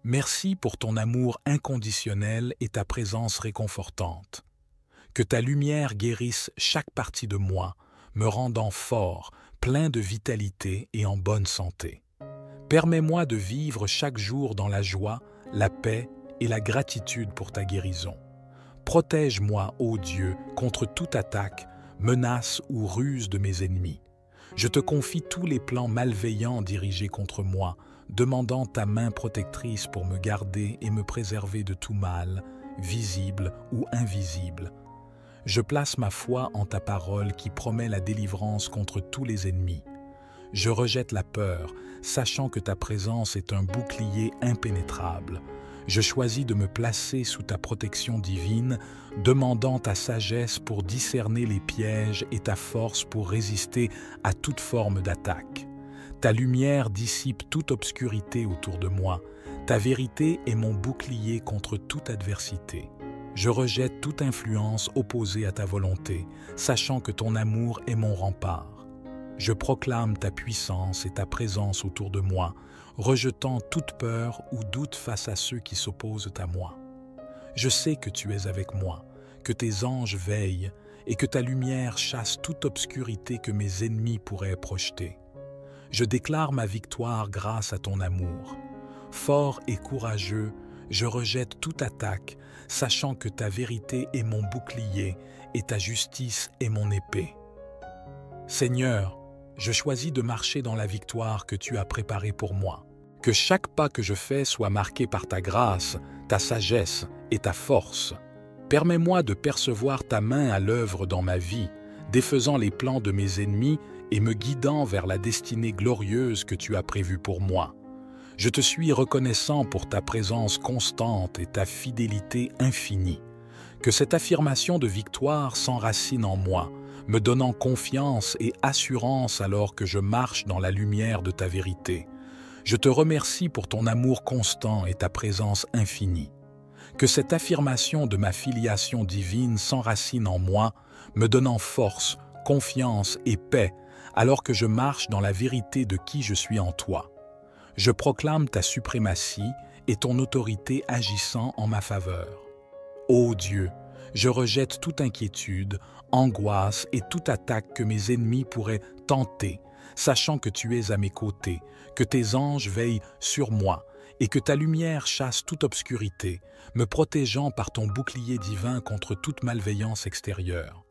Merci pour ton amour inconditionnel et ta présence réconfortante. Que ta lumière guérisse chaque partie de moi, me rendant fort, plein de vitalité et en bonne santé. Permets-moi de vivre chaque jour dans la joie, la paix et la gratitude pour ta guérison. Protège-moi, ô Dieu, contre toute attaque, menace ou ruse de mes ennemis. Je te confie tous les plans malveillants dirigés contre moi, demandant ta main protectrice pour me garder et me préserver de tout mal, visible ou invisible. Je place ma foi en ta parole qui promet la délivrance contre tous les ennemis. Je rejette la peur, sachant que ta présence est un bouclier impénétrable. Je choisis de me placer sous ta protection divine, demandant ta sagesse pour discerner les pièges et ta force pour résister à toute forme d'attaque. Ta lumière dissipe toute obscurité autour de moi. Ta vérité est mon bouclier contre toute adversité. Je rejette toute influence opposée à ta volonté, sachant que ton amour est mon rempart. Je proclame ta puissance et ta présence autour de moi, rejetant toute peur ou doute face à ceux qui s'opposent à moi. Je sais que tu es avec moi, que tes anges veillent et que ta lumière chasse toute obscurité que mes ennemis pourraient projeter. Je déclare ma victoire grâce à ton amour. Fort et courageux, je rejette toute attaque, sachant que ta vérité est mon bouclier et ta justice est mon épée. Seigneur, je choisis de marcher dans la victoire que tu as préparée pour moi. Que chaque pas que je fais soit marqué par ta grâce, ta sagesse et ta force. Permets-moi de percevoir ta main à l'œuvre dans ma vie, défaisant les plans de mes ennemis et me guidant vers la destinée glorieuse que tu as prévue pour moi. Je te suis reconnaissant pour ta présence constante et ta fidélité infinie. Que cette affirmation de victoire s'enracine en moi, me donnant confiance et assurance alors que je marche dans la lumière de ta vérité. Je te remercie pour ton amour constant et ta présence infinie. Que cette affirmation de ma filiation divine s'enracine en moi, me donnant force, confiance et paix, alors que je marche dans la vérité de qui je suis en toi. Je proclame ta suprématie et ton autorité agissant en ma faveur. Ô Dieu, je rejette toute inquiétude, angoisse et toute attaque que mes ennemis pourraient tenter, sachant que tu es à mes côtés, que tes anges veillent sur moi et que ta lumière chasse toute obscurité, me protégeant par ton bouclier divin contre toute malveillance extérieure.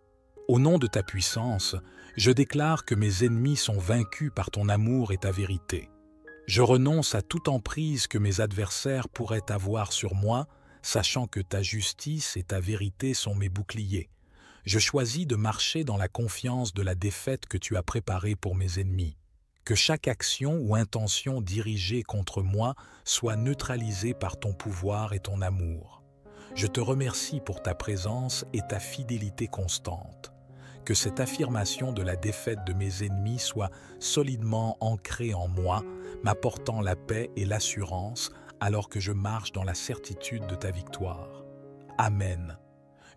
Au nom de ta puissance, je déclare que mes ennemis sont vaincus par ton amour et ta vérité. Je renonce à toute emprise que mes adversaires pourraient avoir sur moi, sachant que ta justice et ta vérité sont mes boucliers. Je choisis de marcher dans la confiance de la défaite que tu as préparée pour mes ennemis. Que chaque action ou intention dirigée contre moi soit neutralisée par ton pouvoir et ton amour. Je te remercie pour ta présence et ta fidélité constante. Que cette affirmation de la défaite de mes ennemis soit solidement ancrée en moi, m'apportant la paix et l'assurance alors que je marche dans la certitude de ta victoire. Amen.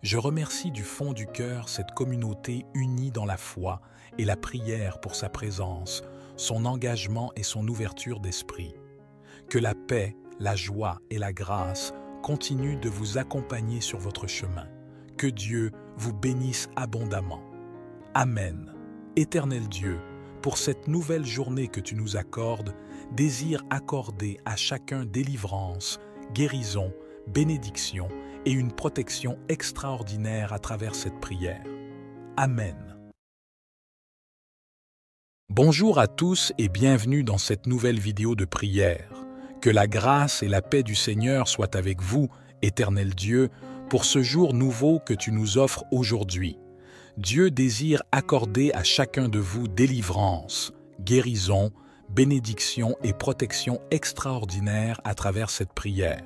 Je remercie du fond du cœur cette communauté unie dans la foi et la prière pour sa présence, son engagement et son ouverture d'esprit. Que la paix, la joie et la grâce continuent de vous accompagner sur votre chemin. Que Dieu vous bénisse abondamment. Amen. Éternel Dieu, pour cette nouvelle journée que tu nous accordes, désire accorder à chacun délivrance, guérison, bénédiction et une protection extraordinaire à travers cette prière. Amen. Bonjour à tous et bienvenue dans cette nouvelle vidéo de prière. Que la grâce et la paix du Seigneur soient avec vous, Éternel Dieu, pour ce jour nouveau que tu nous offres aujourd'hui. Dieu désire accorder à chacun de vous délivrance, guérison, bénédiction et protection extraordinaire à travers cette prière.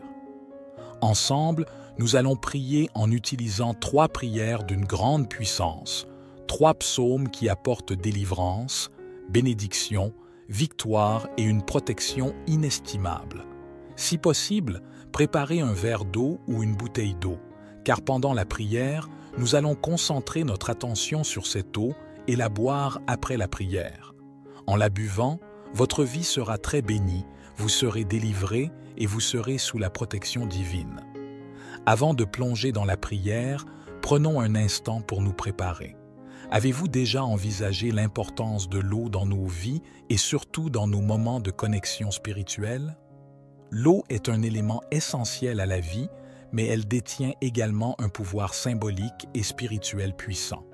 Ensemble, nous allons prier en utilisant 3 prières d'une grande puissance, 3 psaumes qui apportent délivrance, bénédiction, victoire et une protection inestimable. Si possible, préparez un verre d'eau ou une bouteille d'eau, car pendant la prière, nous allons concentrer notre attention sur cette eau et la boire après la prière. En la buvant, votre vie sera très bénie, vous serez délivrés et vous serez sous la protection divine. Avant de plonger dans la prière, prenons un instant pour nous préparer. Avez-vous déjà envisagé l'importance de l'eau dans nos vies et surtout dans nos moments de connexion spirituelle? L'eau est un élément essentiel à la vie, mais elle détient également un pouvoir symbolique et spirituel puissant.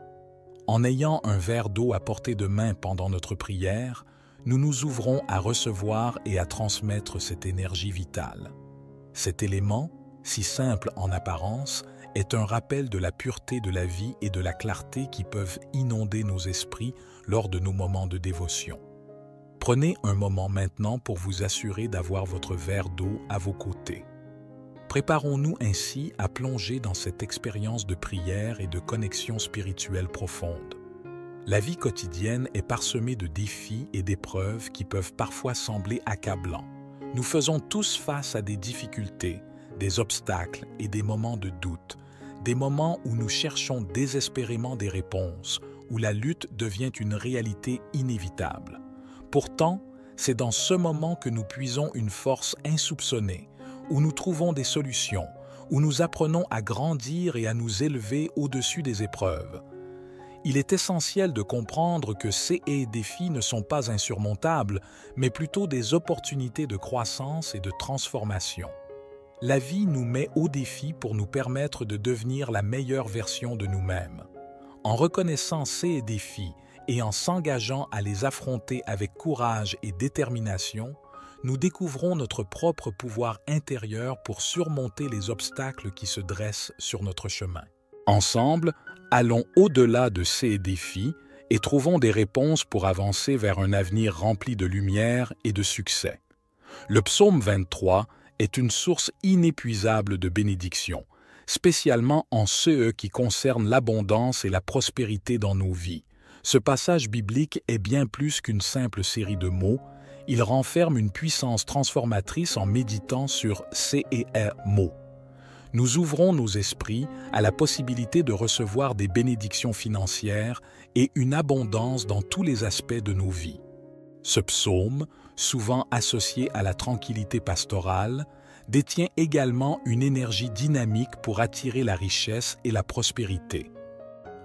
En ayant un verre d'eau à portée de main pendant notre prière, nous nous ouvrons à recevoir et à transmettre cette énergie vitale. Cet élément, si simple en apparence, est un rappel de la pureté de la vie et de la clarté qui peuvent inonder nos esprits lors de nos moments de dévotion. Prenez un moment maintenant pour vous assurer d'avoir votre verre d'eau à vos côtés. Préparons-nous ainsi à plonger dans cette expérience de prière et de connexion spirituelle profonde. La vie quotidienne est parsemée de défis et d'épreuves qui peuvent parfois sembler accablants. Nous faisons tous face à des difficultés, des obstacles et des moments de doute, des moments où nous cherchons désespérément des réponses, où la lutte devient une réalité inévitable. Pourtant, c'est dans ce moment que nous puisons une force insoupçonnée, où nous trouvons des solutions, où nous apprenons à grandir et à nous élever au-dessus des épreuves. Il est essentiel de comprendre que ces défis ne sont pas insurmontables, mais plutôt des opportunités de croissance et de transformation. La vie nous met au défi pour nous permettre de devenir la meilleure version de nous-mêmes. En reconnaissant ces défis et en s'engageant à les affronter avec courage et détermination, nous découvrons notre propre pouvoir intérieur pour surmonter les obstacles qui se dressent sur notre chemin. Ensemble, allons au-delà de ces défis et trouvons des réponses pour avancer vers un avenir rempli de lumière et de succès. Le psaume 23 est une source inépuisable de bénédictions, spécialement en ce qui concerne l'abondance et la prospérité dans nos vies. Ce passage biblique est bien plus qu'une simple série de mots. Il renferme une puissance transformatrice en méditant sur ces mots. Nous ouvrons nos esprits à la possibilité de recevoir des bénédictions financières et une abondance dans tous les aspects de nos vies. Ce psaume, souvent associé à la tranquillité pastorale, détient également une énergie dynamique pour attirer la richesse et la prospérité.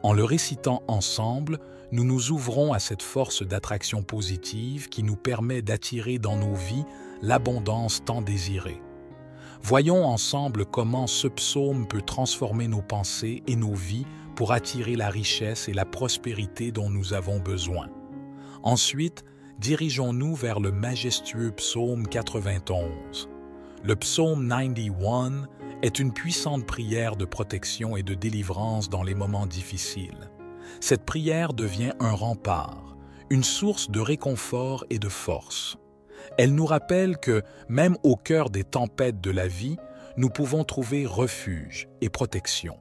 En le récitant ensemble, nous nous ouvrons à cette force d'attraction positive qui nous permet d'attirer dans nos vies l'abondance tant désirée. Voyons ensemble comment ce psaume peut transformer nos pensées et nos vies pour attirer la richesse et la prospérité dont nous avons besoin. Ensuite, dirigeons-nous vers le majestueux psaume 91. Le psaume 91 est une puissante prière de protection et de délivrance dans les moments difficiles. Cette prière devient un rempart, une source de réconfort et de force. Elle nous rappelle que, même au cœur des tempêtes de la vie, nous pouvons trouver refuge et protection.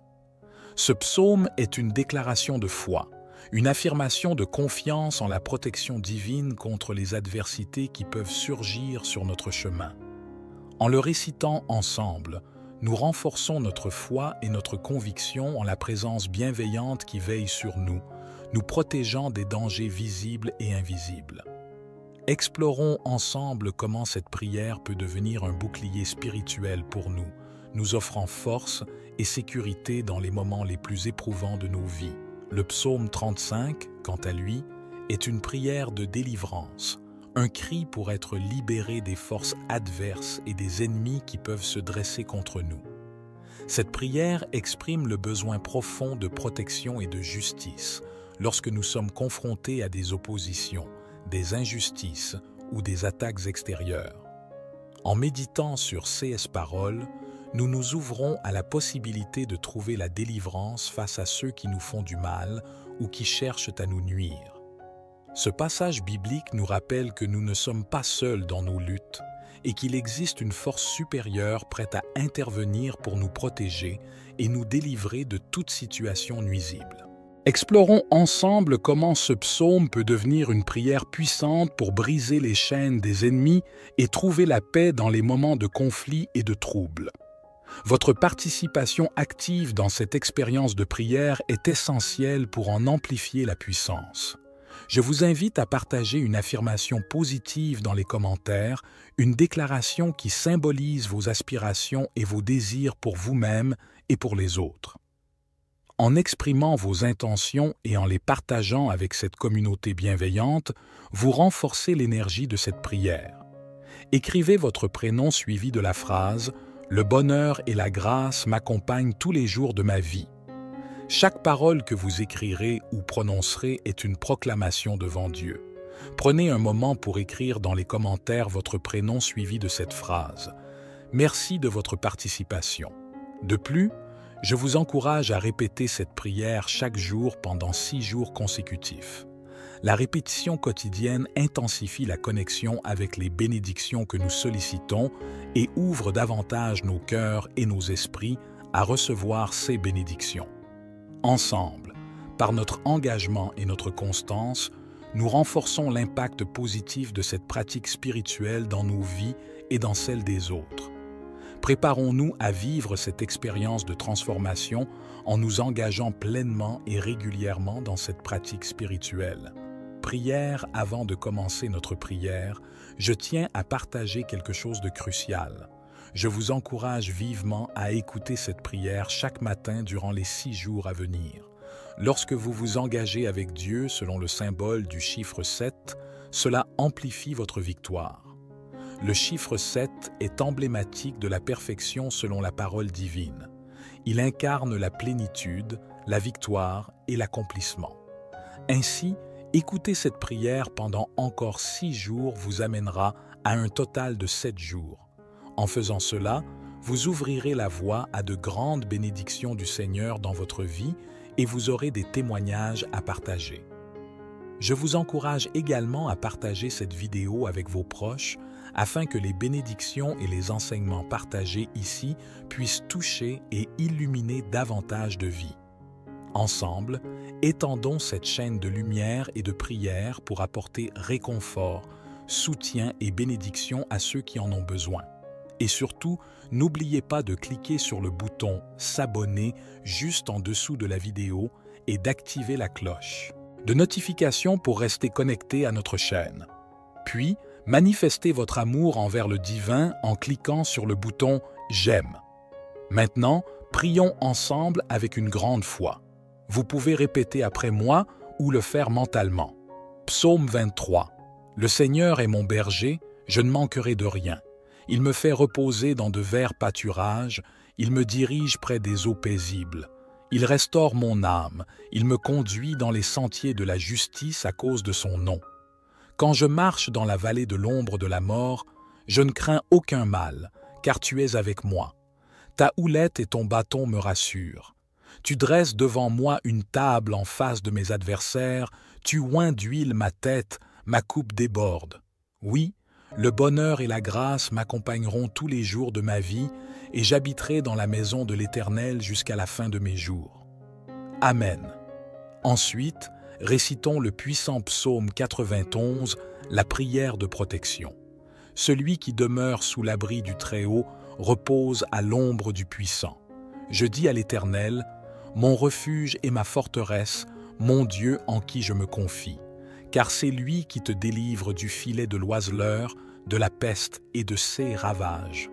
Ce psaume est une déclaration de foi, une affirmation de confiance en la protection divine contre les adversités qui peuvent surgir sur notre chemin. En le récitant ensemble, nous renforçons notre foi et notre conviction en la présence bienveillante qui veille sur nous, nous protégeant des dangers visibles et invisibles. Explorons ensemble comment cette prière peut devenir un bouclier spirituel pour nous, nous offrant force et sécurité dans les moments les plus éprouvants de nos vies. Le psaume 35, quant à lui, est une prière de délivrance, un cri pour être libéré des forces adverses et des ennemis qui peuvent se dresser contre nous. Cette prière exprime le besoin profond de protection et de justice lorsque nous sommes confrontés à des oppositions, des injustices ou des attaques extérieures. En méditant sur ces paroles, nous nous ouvrons à la possibilité de trouver la délivrance face à ceux qui nous font du mal ou qui cherchent à nous nuire. Ce passage biblique nous rappelle que nous ne sommes pas seuls dans nos luttes et qu'il existe une force supérieure prête à intervenir pour nous protéger et nous délivrer de toute situation nuisible. Explorons ensemble comment ce psaume peut devenir une prière puissante pour briser les chaînes des ennemis et trouver la paix dans les moments de conflit et de trouble. Votre participation active dans cette expérience de prière est essentielle pour en amplifier la puissance. Je vous invite à partager une affirmation positive dans les commentaires, une déclaration qui symbolise vos aspirations et vos désirs pour vous-même et pour les autres. En exprimant vos intentions et en les partageant avec cette communauté bienveillante, vous renforcez l'énergie de cette prière. Écrivez votre prénom suivi de la phrase « Le bonheur et la grâce m'accompagnent tous les jours de ma vie ». Chaque parole que vous écrirez ou prononcerez est une proclamation devant Dieu. Prenez un moment pour écrire dans les commentaires votre prénom suivi de cette phrase. Merci de votre participation. De plus, je vous encourage à répéter cette prière chaque jour pendant 6 jours consécutifs. La répétition quotidienne intensifie la connexion avec les bénédictions que nous sollicitons et ouvre davantage nos cœurs et nos esprits à recevoir ces bénédictions. Ensemble, par notre engagement et notre constance, nous renforçons l'impact positif de cette pratique spirituelle dans nos vies et dans celles des autres. Préparons-nous à vivre cette expérience de transformation en nous engageant pleinement et régulièrement dans cette pratique spirituelle. Prière avant de commencer notre prière, je tiens à partager quelque chose de crucial. Je vous encourage vivement à écouter cette prière chaque matin durant les 6 jours à venir. Lorsque vous vous engagez avec Dieu selon le symbole du chiffre 7, cela amplifie votre victoire. Le chiffre 7 est emblématique de la perfection selon la parole divine. Il incarne la plénitude, la victoire et l'accomplissement. Ainsi, écouter cette prière pendant encore 6 jours vous amènera à un total de 7 jours. En faisant cela, vous ouvrirez la voie à de grandes bénédictions du Seigneur dans votre vie et vous aurez des témoignages à partager. Je vous encourage également à partager cette vidéo avec vos proches afin que les bénédictions et les enseignements partagés ici puissent toucher et illuminer davantage de vies. Ensemble, étendons cette chaîne de lumière et de prière pour apporter réconfort, soutien et bénédiction à ceux qui en ont besoin. Et surtout, n'oubliez pas de cliquer sur le bouton « S'abonner » juste en dessous de la vidéo et d'activer la cloche de notification pour rester connecté à notre chaîne. Puis, manifestez votre amour envers le divin en cliquant sur le bouton « J'aime ». Maintenant, prions ensemble avec une grande foi. Vous pouvez répéter après moi ou le faire mentalement. Psaume 23. Le Seigneur est mon berger, je ne manquerai de rien. Il me fait reposer dans de verts pâturages, il me dirige près des eaux paisibles. Il restaure mon âme, il me conduit dans les sentiers de la justice à cause de son nom. Quand je marche dans la vallée de l'ombre de la mort, je ne crains aucun mal, car tu es avec moi. Ta houlette et ton bâton me rassurent. Tu dresses devant moi une table en face de mes adversaires, tu oins d'huile ma tête, ma coupe déborde. Oui, le bonheur et la grâce m'accompagneront tous les jours de ma vie et j'habiterai dans la maison de l'Éternel jusqu'à la fin de mes jours. Amen. Ensuite, récitons le puissant psaume 91, la prière de protection. Celui qui demeure sous l'abri du Très-Haut repose à l'ombre du Puissant. Je dis à l'Éternel, mon refuge et ma forteresse, mon Dieu en qui je me confie. Car c'est lui qui te délivre du filet de l'oiseleur, de la peste et de ses ravages.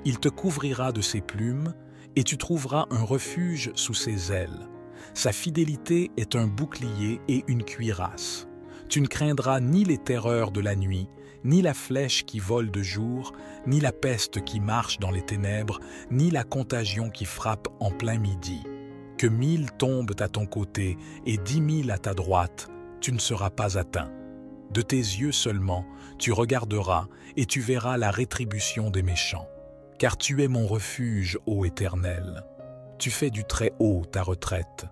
Il te couvrira de ses plumes, et tu trouveras un refuge sous ses ailes. Sa fidélité est un bouclier et une cuirasse. Tu ne craindras ni les terreurs de la nuit, ni la flèche qui vole de jour, ni la peste qui marche dans les ténèbres, ni la contagion qui frappe en plein midi. Que 1000 tombent à ton côté et 10 000 à ta droite, tu ne seras pas atteint. De tes yeux seulement, tu regarderas et tu verras la rétribution des méchants. Car tu es mon refuge, ô Éternel. Tu fais du Très-Haut ta retraite.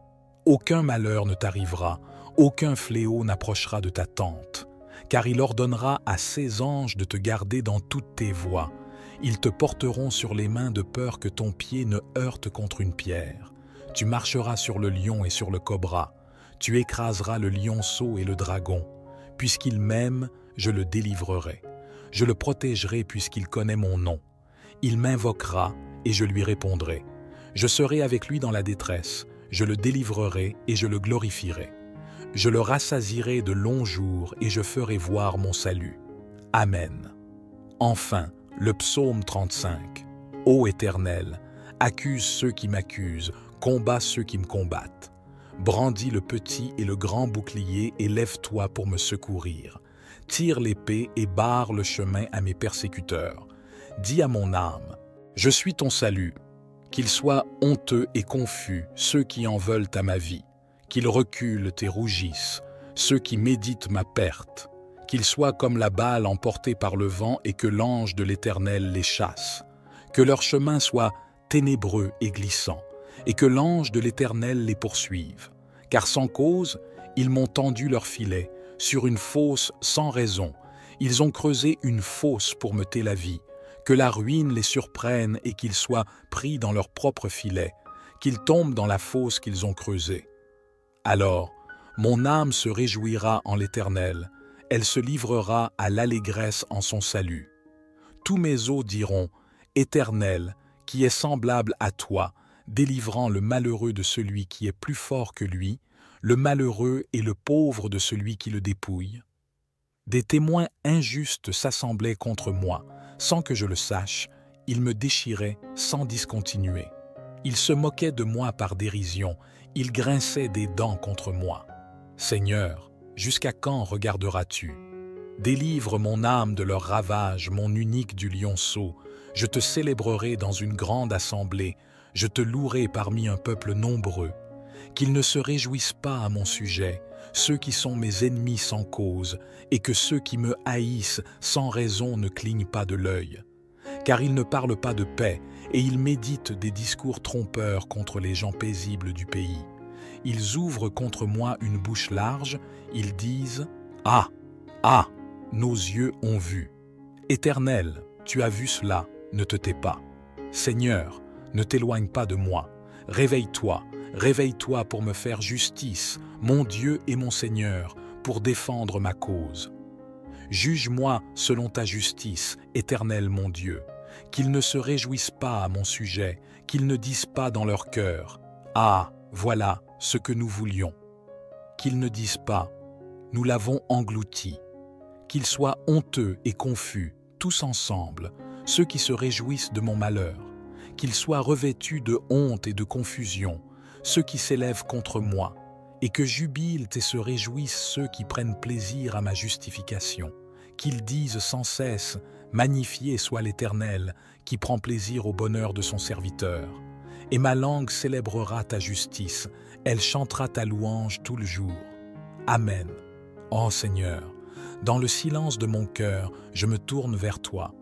Aucun malheur ne t'arrivera, aucun fléau n'approchera de ta tente. Car il ordonnera à ses anges de te garder dans toutes tes voies. Ils te porteront sur les mains de peur que ton pied ne heurte contre une pierre. Tu marcheras sur le lion et sur le cobra. Tu écraseras le lionceau et le dragon. Puisqu'il m'aime, je le délivrerai. Je le protégerai puisqu'il connaît mon nom. Il m'invoquera et je lui répondrai. Je serai avec lui dans la détresse. Je le délivrerai et je le glorifierai. Je le rassasierai de longs jours et je ferai voir mon salut. Amen. Enfin, le psaume 35. Ô Éternel, accuse ceux qui m'accusent, combat ceux qui me combattent. Brandis le petit et le grand bouclier et lève-toi pour me secourir. Tire l'épée et barre le chemin à mes persécuteurs. Dis à mon âme, je suis ton salut. Qu'ils soient honteux et confus ceux qui en veulent à ma vie. Qu'ils reculent et rougissent ceux qui méditent ma perte. Qu'ils soient comme la balle emportée par le vent et que l'ange de l'Éternel les chasse. Que leur chemin soit ténébreux et glissant, et que l'ange de l'Éternel les poursuive. Car sans cause, ils m'ont tendu leur filet, sur une fosse sans raison. Ils ont creusé une fosse pour m'ôter la vie. Que la ruine les surprenne et qu'ils soient pris dans leur propre filet, qu'ils tombent dans la fosse qu'ils ont creusée. Alors, mon âme se réjouira en l'Éternel, elle se livrera à l'allégresse en son salut. Tous mes os diront, Éternel, qui est semblable à toi, délivrant le malheureux de celui qui est plus fort que lui, le malheureux et le pauvre de celui qui le dépouille. Des témoins injustes s'assemblaient contre moi, sans que je le sache, ils me déchiraient sans discontinuer. Ils se moquaient de moi par dérision, ils grinçaient des dents contre moi. Seigneur, jusqu'à quand regarderas-tu? Délivre mon âme de leurs ravages, mon unique du lionceau. Je te célébrerai dans une grande assemblée, je te louerai parmi un peuple nombreux. Qu'ils ne se réjouissent pas à mon sujet, ceux qui sont mes ennemis sans cause, et que ceux qui me haïssent sans raison ne clignent pas de l'œil. Car ils ne parlent pas de paix, et ils méditent des discours trompeurs contre les gens paisibles du pays. Ils ouvrent contre moi une bouche large, ils disent « Ah, ah, nos yeux ont vu. Éternel, tu as vu cela, ne te tais pas. Seigneur, ne t'éloigne pas de moi. Réveille-toi, réveille-toi pour me faire justice, mon Dieu et mon Seigneur, pour défendre ma cause. Juge-moi selon ta justice, Éternel mon Dieu, qu'ils ne se réjouissent pas à mon sujet, qu'ils ne disent pas dans leur cœur « Ah, voilà ce que nous voulions », qu'ils ne disent pas « Nous l'avons englouti », qu'ils soient honteux et confus, tous ensemble, ceux qui se réjouissent de mon malheur, qu'ils soient revêtus de honte et de confusion, ceux qui s'élèvent contre moi, et que jubilent et se réjouissent ceux qui prennent plaisir à ma justification, qu'ils disent sans cesse « Magnifié soit l'Éternel, qui prend plaisir au bonheur de son serviteur. » Et ma langue célébrera ta justice, elle chantera ta louange tout le jour. Amen. Ô Seigneur, dans le silence de mon cœur, je me tourne vers toi.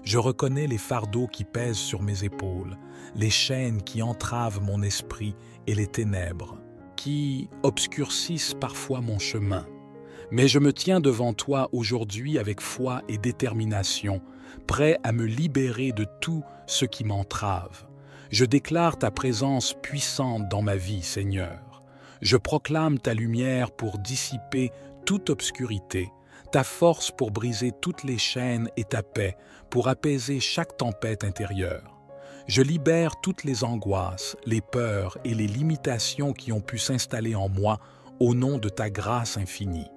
Je reconnais les fardeaux qui pèsent sur mes épaules, les chaînes qui entravent mon esprit et les ténèbres, qui obscurcissent parfois mon chemin. Mais je me tiens devant toi aujourd'hui avec foi et détermination, prêt à me libérer de tout ce qui m'entrave. Je déclare ta présence puissante dans ma vie, Seigneur. Je proclame ta lumière pour dissiper toute obscurité, ta force pour briser toutes les chaînes et ta paix pour apaiser chaque tempête intérieure. Je libère toutes les angoisses, les peurs et les limitations qui ont pu s'installer en moi au nom de ta grâce infinie.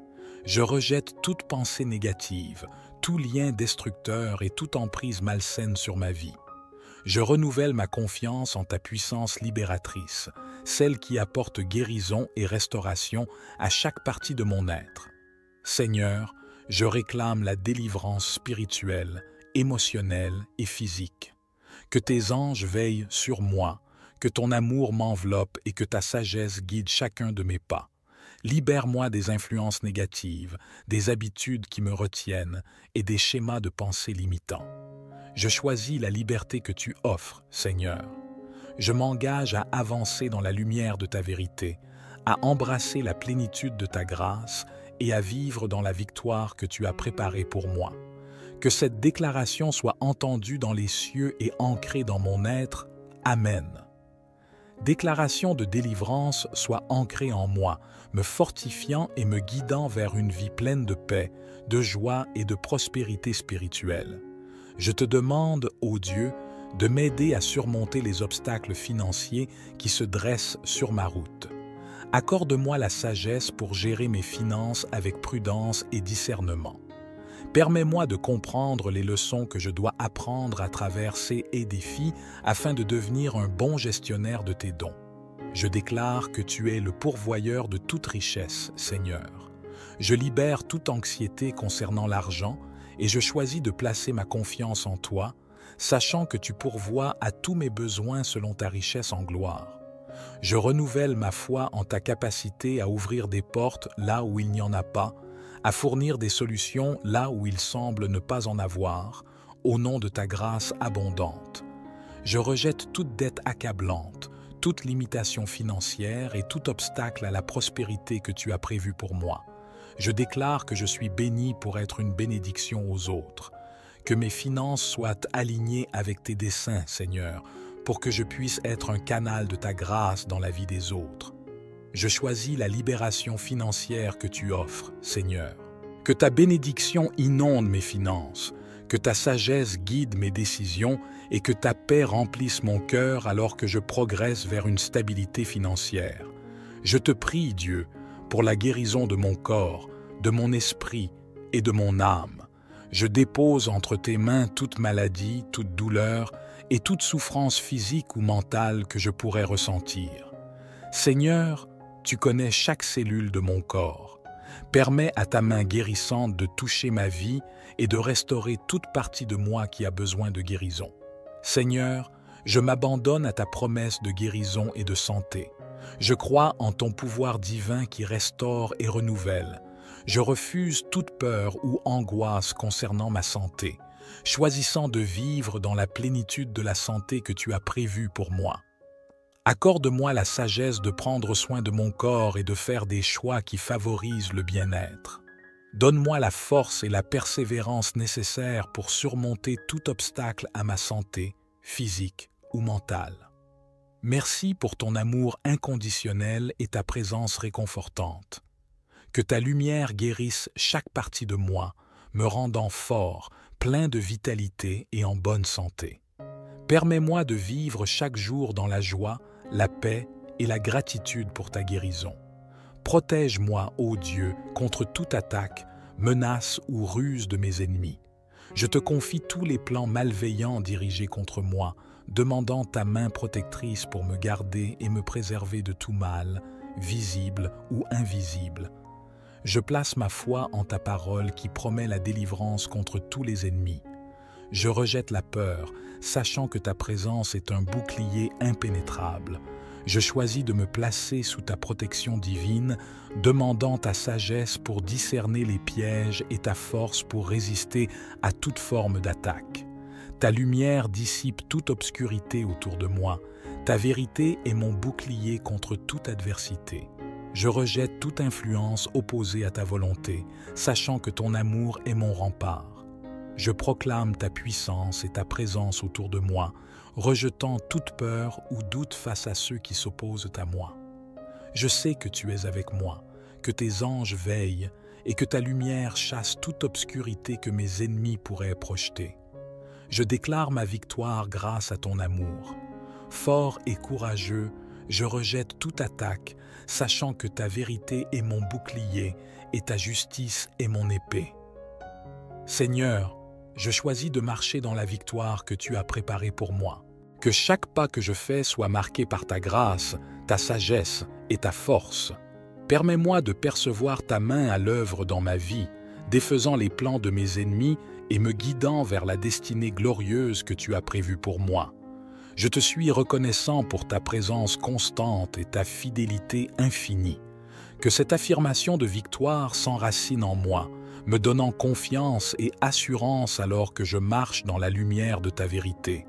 Je rejette toute pensée négative, tout lien destructeur et toute emprise malsaine sur ma vie. Je renouvelle ma confiance en ta puissance libératrice, celle qui apporte guérison et restauration à chaque partie de mon être. Seigneur, je réclame la délivrance spirituelle, émotionnelle et physique. Que tes anges veillent sur moi, que ton amour m'enveloppe et que ta sagesse guide chacun de mes pas. Libère-moi des influences négatives, des habitudes qui me retiennent et des schémas de pensée limitants. Je choisis la liberté que tu offres, Seigneur. Je m'engage à avancer dans la lumière de ta vérité, à embrasser la plénitude de ta grâce et à vivre dans la victoire que tu as préparée pour moi. Que cette déclaration soit entendue dans les cieux et ancrée dans mon être. Amen. Déclaration de délivrance soit ancrée en moi, me fortifiant et me guidant vers une vie pleine de paix, de joie et de prospérité spirituelle. Je te demande, ô Dieu, de m'aider à surmonter les obstacles financiers qui se dressent sur ma route. Accorde-moi la sagesse pour gérer mes finances avec prudence et discernement. Permets-moi de comprendre les leçons que je dois apprendre à travers ces défis afin de devenir un bon gestionnaire de tes dons. Je déclare que tu es le pourvoyeur de toute richesse, Seigneur. Je libère toute anxiété concernant l'argent et je choisis de placer ma confiance en toi, sachant que tu pourvois à tous mes besoins selon ta richesse en gloire. Je renouvelle ma foi en ta capacité à ouvrir des portes là où il n'y en a pas, à fournir des solutions là où il semble ne pas en avoir, au nom de ta grâce abondante. Je rejette toute dette accablante, toute limitation financière et tout obstacle à la prospérité que tu as prévu pour moi. Je déclare que je suis béni pour être une bénédiction aux autres. Que mes finances soient alignées avec tes desseins, Seigneur, pour que je puisse être un canal de ta grâce dans la vie des autres. Je choisis la libération financière que tu offres, Seigneur. Que ta bénédiction inonde mes finances, que ta sagesse guide mes décisions et que ta paix remplisse mon cœur alors que je progresse vers une stabilité financière. Je te prie, Dieu, pour la guérison de mon corps, de mon esprit et de mon âme. Je dépose entre tes mains toute maladie, toute douleur et toute souffrance physique ou mentale que je pourrais ressentir. Seigneur, tu connais chaque cellule de mon corps. Permets à ta main guérissante de toucher ma vie et de restaurer toute partie de moi qui a besoin de guérison. Seigneur, je m'abandonne à ta promesse de guérison et de santé. Je crois en ton pouvoir divin qui restaure et renouvelle. Je refuse toute peur ou angoisse concernant ma santé, choisissant de vivre dans la plénitude de la santé que tu as prévue pour moi. Accorde-moi la sagesse de prendre soin de mon corps et de faire des choix qui favorisent le bien-être. Donne-moi la force et la persévérance nécessaires pour surmonter tout obstacle à ma santé, physique ou mentale. Merci pour ton amour inconditionnel et ta présence réconfortante. Que ta lumière guérisse chaque partie de moi, me rendant fort, plein de vitalité et en bonne santé. Permets-moi de vivre chaque jour dans la joie, la paix et la gratitude pour ta guérison. Protège-moi, ô Dieu, contre toute attaque, menace ou ruse de mes ennemis. Je te confie tous les plans malveillants dirigés contre moi, demandant ta main protectrice pour me garder et me préserver de tout mal, visible ou invisible. Je place ma foi en ta parole qui promet la délivrance contre tous les ennemis. Je rejette la peur, sachant que ta présence est un bouclier impénétrable. Je choisis de me placer sous ta protection divine, demandant ta sagesse pour discerner les pièges et ta force pour résister à toute forme d'attaque. Ta lumière dissipe toute obscurité autour de moi. Ta vérité est mon bouclier contre toute adversité. Je rejette toute influence opposée à ta volonté, sachant que ton amour est mon rempart. Je proclame ta puissance et ta présence autour de moi, rejetant toute peur ou doute face à ceux qui s'opposent à moi. Je sais que tu es avec moi, que tes anges veillent et que ta lumière chasse toute obscurité que mes ennemis pourraient projeter. Je déclare ma victoire grâce à ton amour. Fort et courageux, je rejette toute attaque, sachant que ta vérité est mon bouclier et ta justice est mon épée. Seigneur, je choisis de marcher dans la victoire que tu as préparée pour moi. Que chaque pas que je fais soit marqué par ta grâce, ta sagesse et ta force. Permets-moi de percevoir ta main à l'œuvre dans ma vie, défaisant les plans de mes ennemis et me guidant vers la destinée glorieuse que tu as prévue pour moi. Je te suis reconnaissant pour ta présence constante et ta fidélité infinie. Que cette affirmation de victoire s'enracine en moi, me donnant confiance et assurance alors que je marche dans la lumière de ta vérité.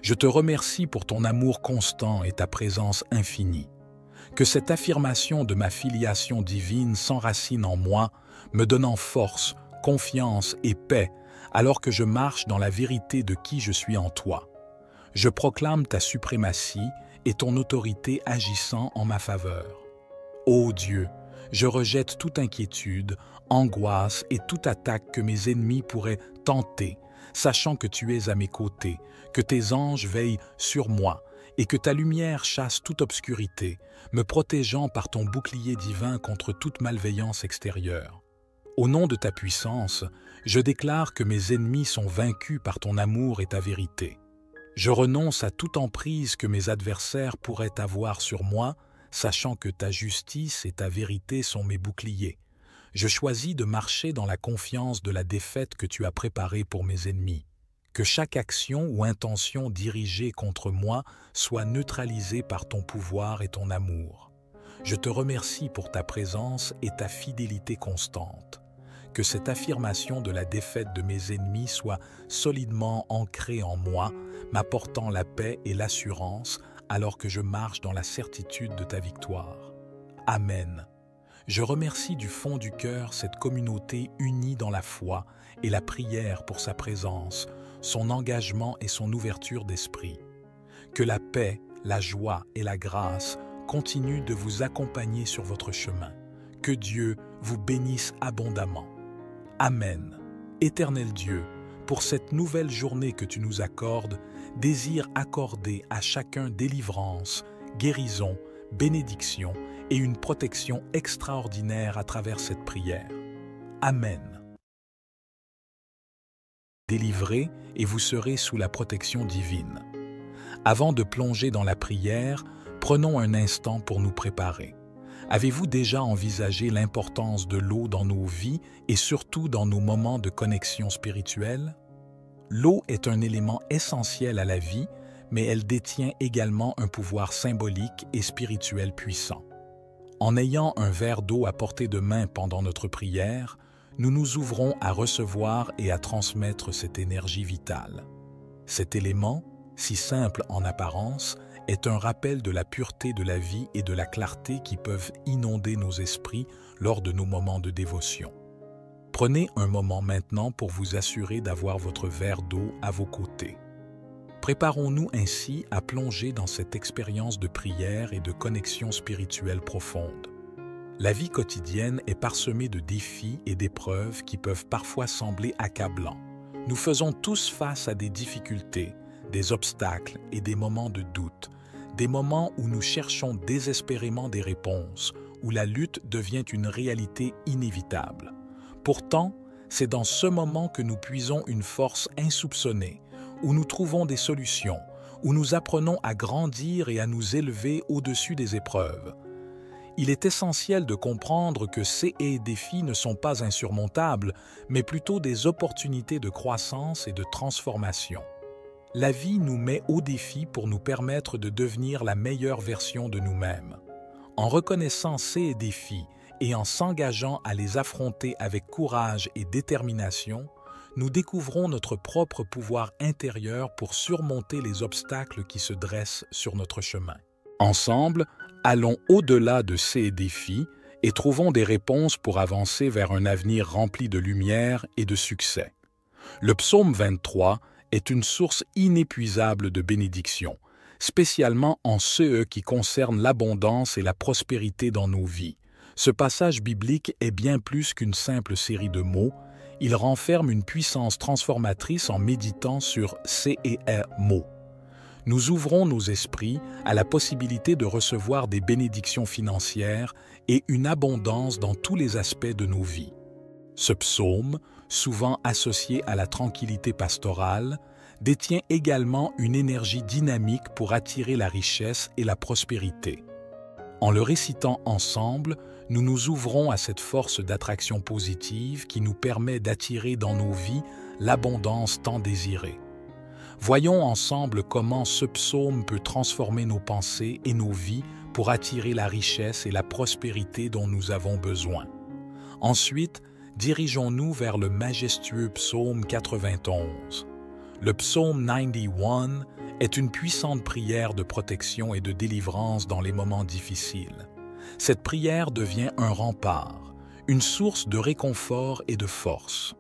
Je te remercie pour ton amour constant et ta présence infinie. Que cette affirmation de ma filiation divine s'enracine en moi, me donnant force, confiance et paix alors que je marche dans la vérité de qui je suis en toi. Je proclame ta suprématie et ton autorité agissant en ma faveur. Ô Dieu, je rejette toute inquiétude, angoisse et toute attaque que mes ennemis pourraient tenter, sachant que tu es à mes côtés, que tes anges veillent sur moi et que ta lumière chasse toute obscurité, me protégeant par ton bouclier divin contre toute malveillance extérieure. Au nom de ta puissance, je déclare que mes ennemis sont vaincus par ton amour et ta vérité. Je renonce à toute emprise que mes adversaires pourraient avoir sur moi, sachant que ta justice et ta vérité sont mes boucliers. Je choisis de marcher dans la confiance de la défaite que tu as préparée pour mes ennemis. Que chaque action ou intention dirigée contre moi soit neutralisée par ton pouvoir et ton amour. Je te remercie pour ta présence et ta fidélité constante. Que cette affirmation de la défaite de mes ennemis soit solidement ancrée en moi, m'apportant la paix et l'assurance alors que je marche dans la certitude de ta victoire. Amen. Je remercie du fond du cœur cette communauté unie dans la foi et la prière pour sa présence, son engagement et son ouverture d'esprit. Que la paix, la joie et la grâce continuent de vous accompagner sur votre chemin. Que Dieu vous bénisse abondamment. Amen. Éternel Dieu, pour cette nouvelle journée que tu nous accordes, désire accorder à chacun délivrance, guérison, bénédiction et une protection extraordinaire à travers cette prière. Amen. Délivrez et vous serez sous la protection divine. Avant de plonger dans la prière, prenons un instant pour nous préparer. Avez-vous déjà envisagé l'importance de l'eau dans nos vies et surtout dans nos moments de connexion spirituelle? L'eau est un élément essentiel à la vie, mais elle détient également un pouvoir symbolique et spirituel puissant. En ayant un verre d'eau à portée de main pendant notre prière, nous nous ouvrons à recevoir et à transmettre cette énergie vitale. Cet élément, si simple en apparence, est un rappel de la pureté de la vie et de la clarté qui peuvent inonder nos esprits lors de nos moments de dévotion. Prenez un moment maintenant pour vous assurer d'avoir votre verre d'eau à vos côtés. Préparons-nous ainsi à plonger dans cette expérience de prière et de connexion spirituelle profonde. La vie quotidienne est parsemée de défis et d'épreuves qui peuvent parfois sembler accablants. Nous faisons tous face à des difficultés, des obstacles et des moments de doute, des moments où nous cherchons désespérément des réponses, où la lutte devient une réalité inévitable. Pourtant, c'est dans ce moment que nous puisons une force insoupçonnée, où nous trouvons des solutions, où nous apprenons à grandir et à nous élever au-dessus des épreuves. Il est essentiel de comprendre que ces défis ne sont pas insurmontables, mais plutôt des opportunités de croissance et de transformation. La vie nous met au défi pour nous permettre de devenir la meilleure version de nous-mêmes. En reconnaissant ces défis et en s'engageant à les affronter avec courage et détermination, nous découvrons notre propre pouvoir intérieur pour surmonter les obstacles qui se dressent sur notre chemin. Ensemble, allons au-delà de ces défis et trouvons des réponses pour avancer vers un avenir rempli de lumière et de succès. Le psaume 23 est une source inépuisable de bénédictions, spécialement en ce qui concerne l'abondance et la prospérité dans nos vies. Ce passage biblique est bien plus qu'une simple série de mots, il renferme une puissance transformatrice en méditant sur ces mots. Nous ouvrons nos esprits à la possibilité de recevoir des bénédictions financières et une abondance dans tous les aspects de nos vies. Ce psaume, souvent associé à la tranquillité pastorale, détient également une énergie dynamique pour attirer la richesse et la prospérité. En le récitant ensemble, nous nous ouvrons à cette force d'attraction positive qui nous permet d'attirer dans nos vies l'abondance tant désirée. Voyons ensemble comment ce psaume peut transformer nos pensées et nos vies pour attirer la richesse et la prospérité dont nous avons besoin. Ensuite, dirigeons-nous vers le majestueux psaume 91. Le psaume 91 est une puissante prière de protection et de délivrance dans les moments difficiles. Cette prière devient un rempart, une source de réconfort et de force.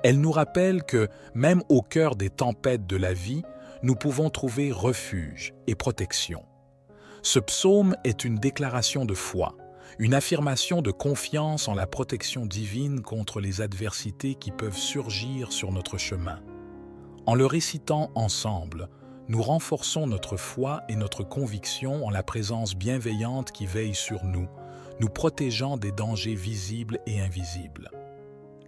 Elle nous rappelle que, même au cœur des tempêtes de la vie, nous pouvons trouver refuge et protection. Ce psaume est une déclaration de foi, une affirmation de confiance en la protection divine contre les adversités qui peuvent surgir sur notre chemin. En le récitant ensemble, nous renforçons notre foi et notre conviction en la présence bienveillante qui veille sur nous, nous protégeant des dangers visibles et invisibles.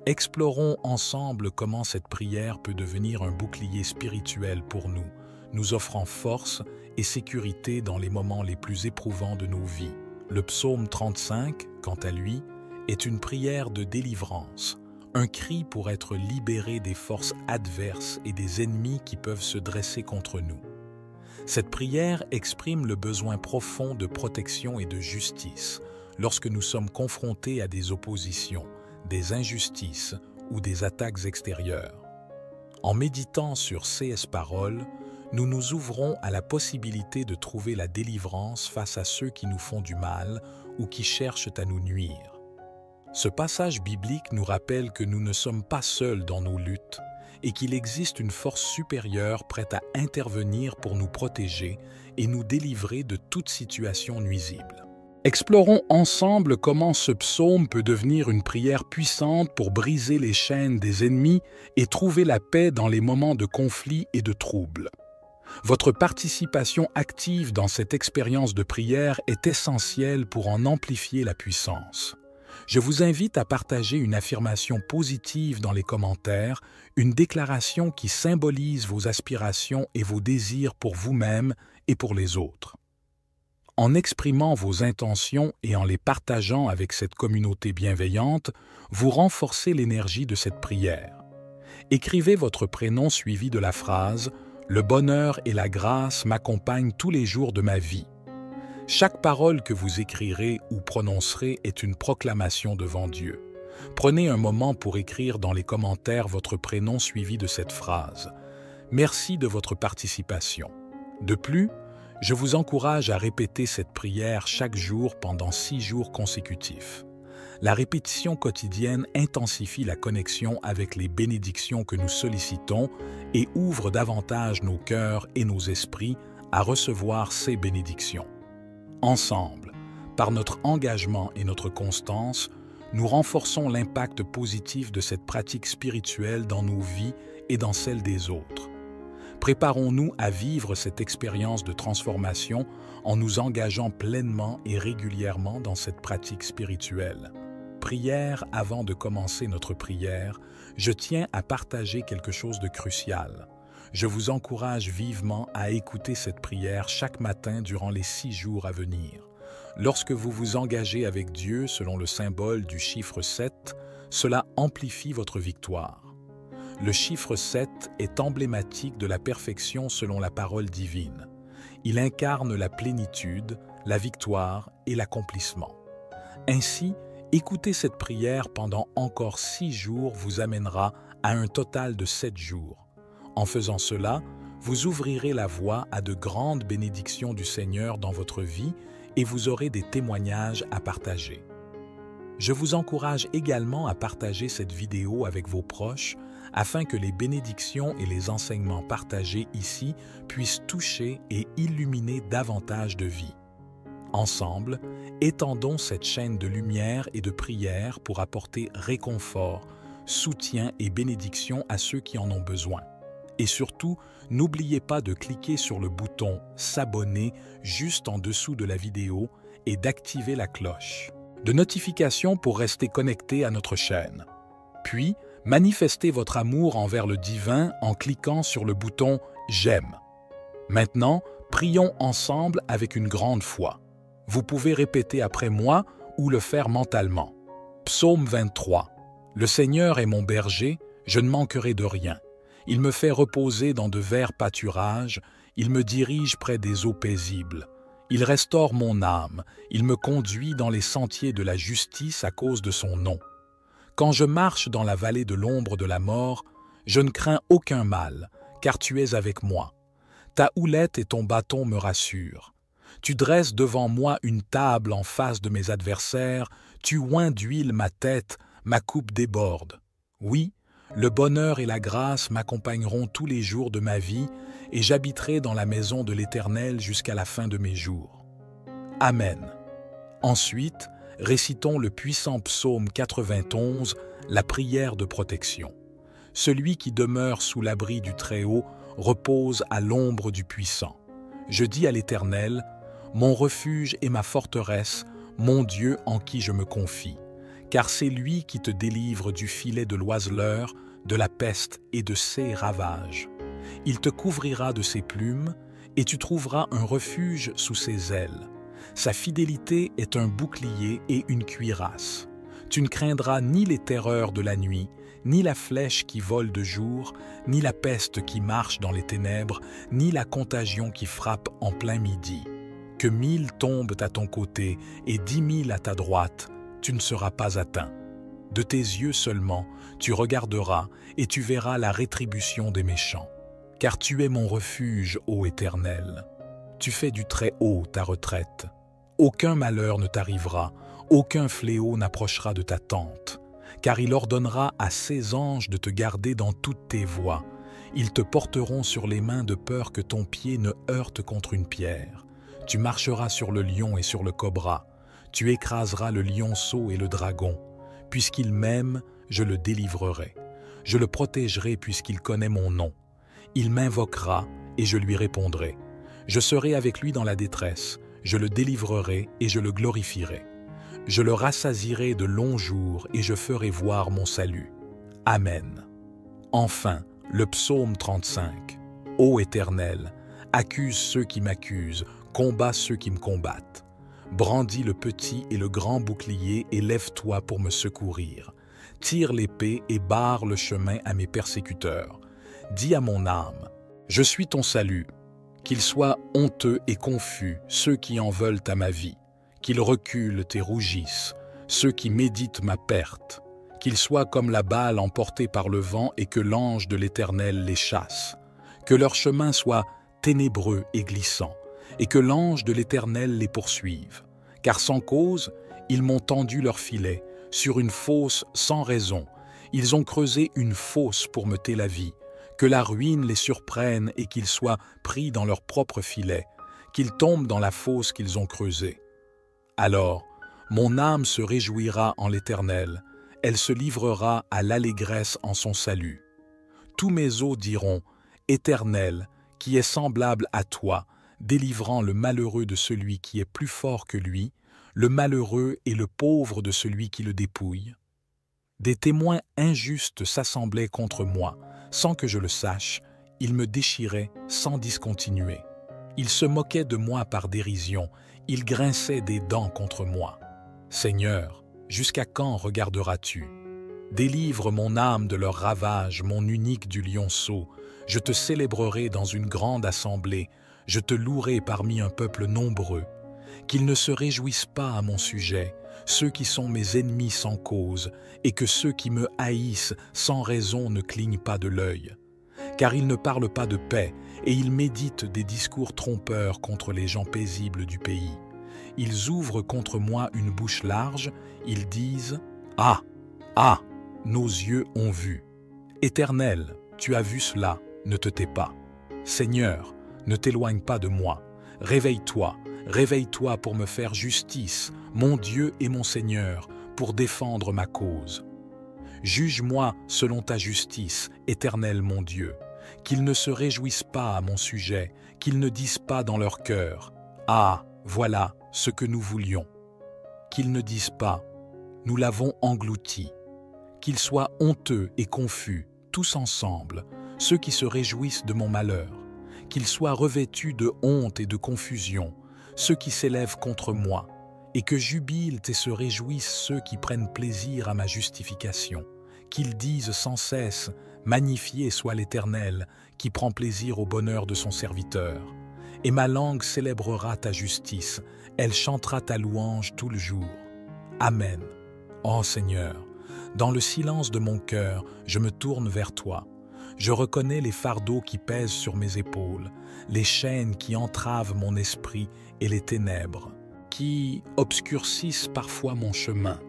Explorons ensemble comment cette prière peut devenir un bouclier spirituel pour nous, nous offrant force et sécurité dans les moments les plus éprouvants de nos vies. Le psaume 35, quant à lui, est une prière de délivrance, un cri pour être libéré des forces adverses et des ennemis qui peuvent se dresser contre nous. Cette prière exprime le besoin profond de protection et de justice lorsque nous sommes confrontés à des oppositions, des injustices ou des attaques extérieures. En méditant sur ces paroles, nous nous ouvrons à la possibilité de trouver la délivrance face à ceux qui nous font du mal ou qui cherchent à nous nuire. Ce passage biblique nous rappelle que nous ne sommes pas seuls dans nos luttes et qu'il existe une force supérieure prête à intervenir pour nous protéger et nous délivrer de toute situation nuisible. Explorons ensemble comment ce psaume peut devenir une prière puissante pour briser les chaînes des ennemis et trouver la paix dans les moments de conflit et de trouble. Votre participation active dans cette expérience de prière est essentielle pour en amplifier la puissance. Je vous invite à partager une affirmation positive dans les commentaires, une déclaration qui symbolise vos aspirations et vos désirs pour vous-même et pour les autres. En exprimant vos intentions et en les partageant avec cette communauté bienveillante, vous renforcez l'énergie de cette prière. Écrivez votre prénom suivi de la phrase « Le bonheur et la grâce m'accompagnent tous les jours de ma vie ». Chaque parole que vous écrirez ou prononcerez est une proclamation devant Dieu. Prenez un moment pour écrire dans les commentaires votre prénom suivi de cette phrase. Merci de votre participation. De plus, je vous encourage à répéter cette prière chaque jour pendant 6 jours consécutifs. La répétition quotidienne intensifie la connexion avec les bénédictions que nous sollicitons et ouvre davantage nos cœurs et nos esprits à recevoir ces bénédictions. Ensemble, par notre engagement et notre constance, nous renforçons l'impact positif de cette pratique spirituelle dans nos vies et dans celles des autres. Préparons-nous à vivre cette expérience de transformation en nous engageant pleinement et régulièrement dans cette pratique spirituelle. Prière avant de commencer notre prière, je tiens à partager quelque chose de crucial. Je vous encourage vivement à écouter cette prière chaque matin durant les 6 jours à venir. Lorsque vous vous engagez avec Dieu selon le symbole du chiffre 7, cela amplifie votre victoire. Le chiffre 7 est emblématique de la perfection selon la parole divine. Il incarne la plénitude, la victoire et l'accomplissement. Ainsi, écouter cette prière pendant encore 6 jours vous amènera à un total de 7 jours. En faisant cela, vous ouvrirez la voie à de grandes bénédictions du Seigneur dans votre vie et vous aurez des témoignages à partager. Je vous encourage également à partager cette vidéo avec vos proches afin que les bénédictions et les enseignements partagés ici puissent toucher et illuminer davantage de vies. Ensemble, étendons cette chaîne de lumière et de prière pour apporter réconfort, soutien et bénédiction à ceux qui en ont besoin. Et surtout, n'oubliez pas de cliquer sur le bouton « S'abonner » juste en dessous de la vidéo et d'activer la cloche de notification pour rester connecté à notre chaîne. Puis, manifestez votre amour envers le divin en cliquant sur le bouton « J'aime ». Maintenant, prions ensemble avec une grande foi. Vous pouvez répéter après moi ou le faire mentalement. Psaume 23. Le Seigneur est mon berger, je ne manquerai de rien. Il me fait reposer dans de verts pâturages, il me dirige près des eaux paisibles. Il restaure mon âme, il me conduit dans les sentiers de la justice à cause de son nom. Quand je marche dans la vallée de l'ombre de la mort, je ne crains aucun mal, car tu es avec moi. Ta houlette et ton bâton me rassurent. Tu dresses devant moi une table en face de mes adversaires, tu oins d'huile ma tête, ma coupe déborde. Oui, le bonheur et la grâce m'accompagneront tous les jours de ma vie et j'habiterai dans la maison de l'Éternel jusqu'à la fin de mes jours. Amen. Ensuite, récitons le puissant psaume 91, la prière de protection. Celui qui demeure sous l'abri du Très-Haut repose à l'ombre du Puissant. Je dis à l'Éternel, mon refuge et ma forteresse, mon Dieu en qui je me confie. Car c'est lui qui te délivre du filet de l'oiseleur, de la peste et de ses ravages. Il te couvrira de ses plumes, et tu trouveras un refuge sous ses ailes. Sa fidélité est un bouclier et une cuirasse. Tu ne craindras ni les terreurs de la nuit, ni la flèche qui vole de jour, ni la peste qui marche dans les ténèbres, ni la contagion qui frappe en plein midi. Que 1000 tombent à ton côté et 10 000 à ta droite, tu ne seras pas atteint. De tes yeux seulement, tu regarderas et tu verras la rétribution des méchants. Car tu es mon refuge, ô Éternel. Tu fais du Très-Haut ta retraite. Aucun malheur ne t'arrivera, Aucun fléau n'approchera de ta tente, car il ordonnera à ses anges de te garder dans toutes tes voies. Ils te porteront sur les mains de peur que ton pied ne heurte contre une pierre. Tu marcheras sur le lion et sur le cobra. Tu écraseras le lionceau et le dragon. Puisqu'il m'aime, je le délivrerai. Je le protégerai puisqu'il connaît mon nom. Il m'invoquera et je lui répondrai. Je serai avec lui dans la détresse. Je le délivrerai et je le glorifierai. Je le rassasierai de longs jours et je ferai voir mon salut. Amen. Enfin, le psaume 35. Ô Éternel, accuse ceux qui m'accusent, combat ceux qui me combattent. Brandis le petit et le grand bouclier et lève-toi pour me secourir. Tire l'épée et barre le chemin à mes persécuteurs. Dis à mon âme, je suis ton salut. Qu'ils soient honteux et confus ceux qui en veulent à ma vie. Qu'ils reculent et rougissent ceux qui méditent ma perte. Qu'ils soient comme la balle emportée par le vent et que l'ange de l'Éternel les chasse. Que leur chemin soit ténébreux et glissant, et que l'ange de l'Éternel les poursuive. Car sans cause, ils m'ont tendu leur filet, sur une fosse sans raison. Ils ont creusé une fosse pour m'ôter la vie. Que la ruine les surprenne et qu'ils soient pris dans leur propre filet, qu'ils tombent dans la fosse qu'ils ont creusée. Alors, mon âme se réjouira en l'Éternel, elle se livrera à l'allégresse en son salut. Tous mes os diront, Éternel, qui est semblable à toi, délivrant le malheureux de celui qui est plus fort que lui, le malheureux et le pauvre de celui qui le dépouille. Des témoins injustes s'assemblaient contre moi, sans que je le sache, ils me déchiraient sans discontinuer. Ils se moquaient de moi par dérision, ils grinçaient des dents contre moi. Seigneur, jusqu'à quand regarderas-tu? Délivre mon âme de leurs ravages, mon unique du lionceau. Je te célébrerai dans une grande assemblée, je te louerai parmi un peuple nombreux. Qu'ils ne se réjouissent pas à mon sujet, ceux qui sont mes ennemis sans cause, et que ceux qui me haïssent sans raison ne clignent pas de l'œil. Car ils ne parlent pas de paix, et ils méditent des discours trompeurs contre les gens paisibles du pays. Ils ouvrent contre moi une bouche large, ils disent « Ah, ah, nos yeux ont vu. Éternel, tu as vu cela, ne te tais pas. Seigneur, ne t'éloigne pas de moi. Réveille-toi, réveille-toi pour me faire justice, mon Dieu et mon Seigneur, pour défendre ma cause. Juge-moi selon ta justice, Éternel mon Dieu. Qu'ils ne se réjouissent pas à mon sujet, qu'ils ne disent pas dans leur cœur « Ah, voilà ce que nous voulions ». Qu'ils ne disent pas « Nous l'avons englouti ». Qu'ils soient honteux et confus, tous ensemble, ceux qui se réjouissent de mon malheur. Qu'ils soient revêtus de honte et de confusion, ceux qui s'élèvent contre moi, et que jubilent et se réjouissent ceux qui prennent plaisir à ma justification. Qu'ils disent sans cesse « Magnifié soit l'Éternel, qui prend plaisir au bonheur de son serviteur. » Et ma langue célébrera ta justice, elle chantera ta louange tout le jour. Amen. Ô Seigneur, dans le silence de mon cœur, je me tourne vers toi. Je reconnais les fardeaux qui pèsent sur mes épaules, les chaînes qui entravent mon esprit et les ténèbres, qui obscurcissent parfois mon chemin.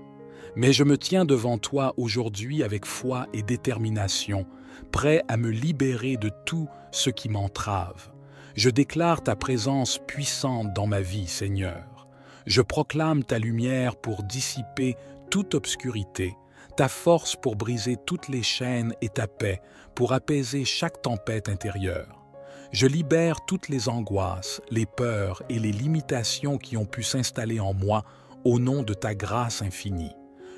Mais je me tiens devant toi aujourd'hui avec foi et détermination, prêt à me libérer de tout ce qui m'entrave. Je déclare ta présence puissante dans ma vie, Seigneur. Je proclame ta lumière pour dissiper toute obscurité, ta force pour briser toutes les chaînes et ta paix pour apaiser chaque tempête intérieure. Je libère toutes les angoisses, les peurs et les limitations qui ont pu s'installer en moi au nom de ta grâce infinie.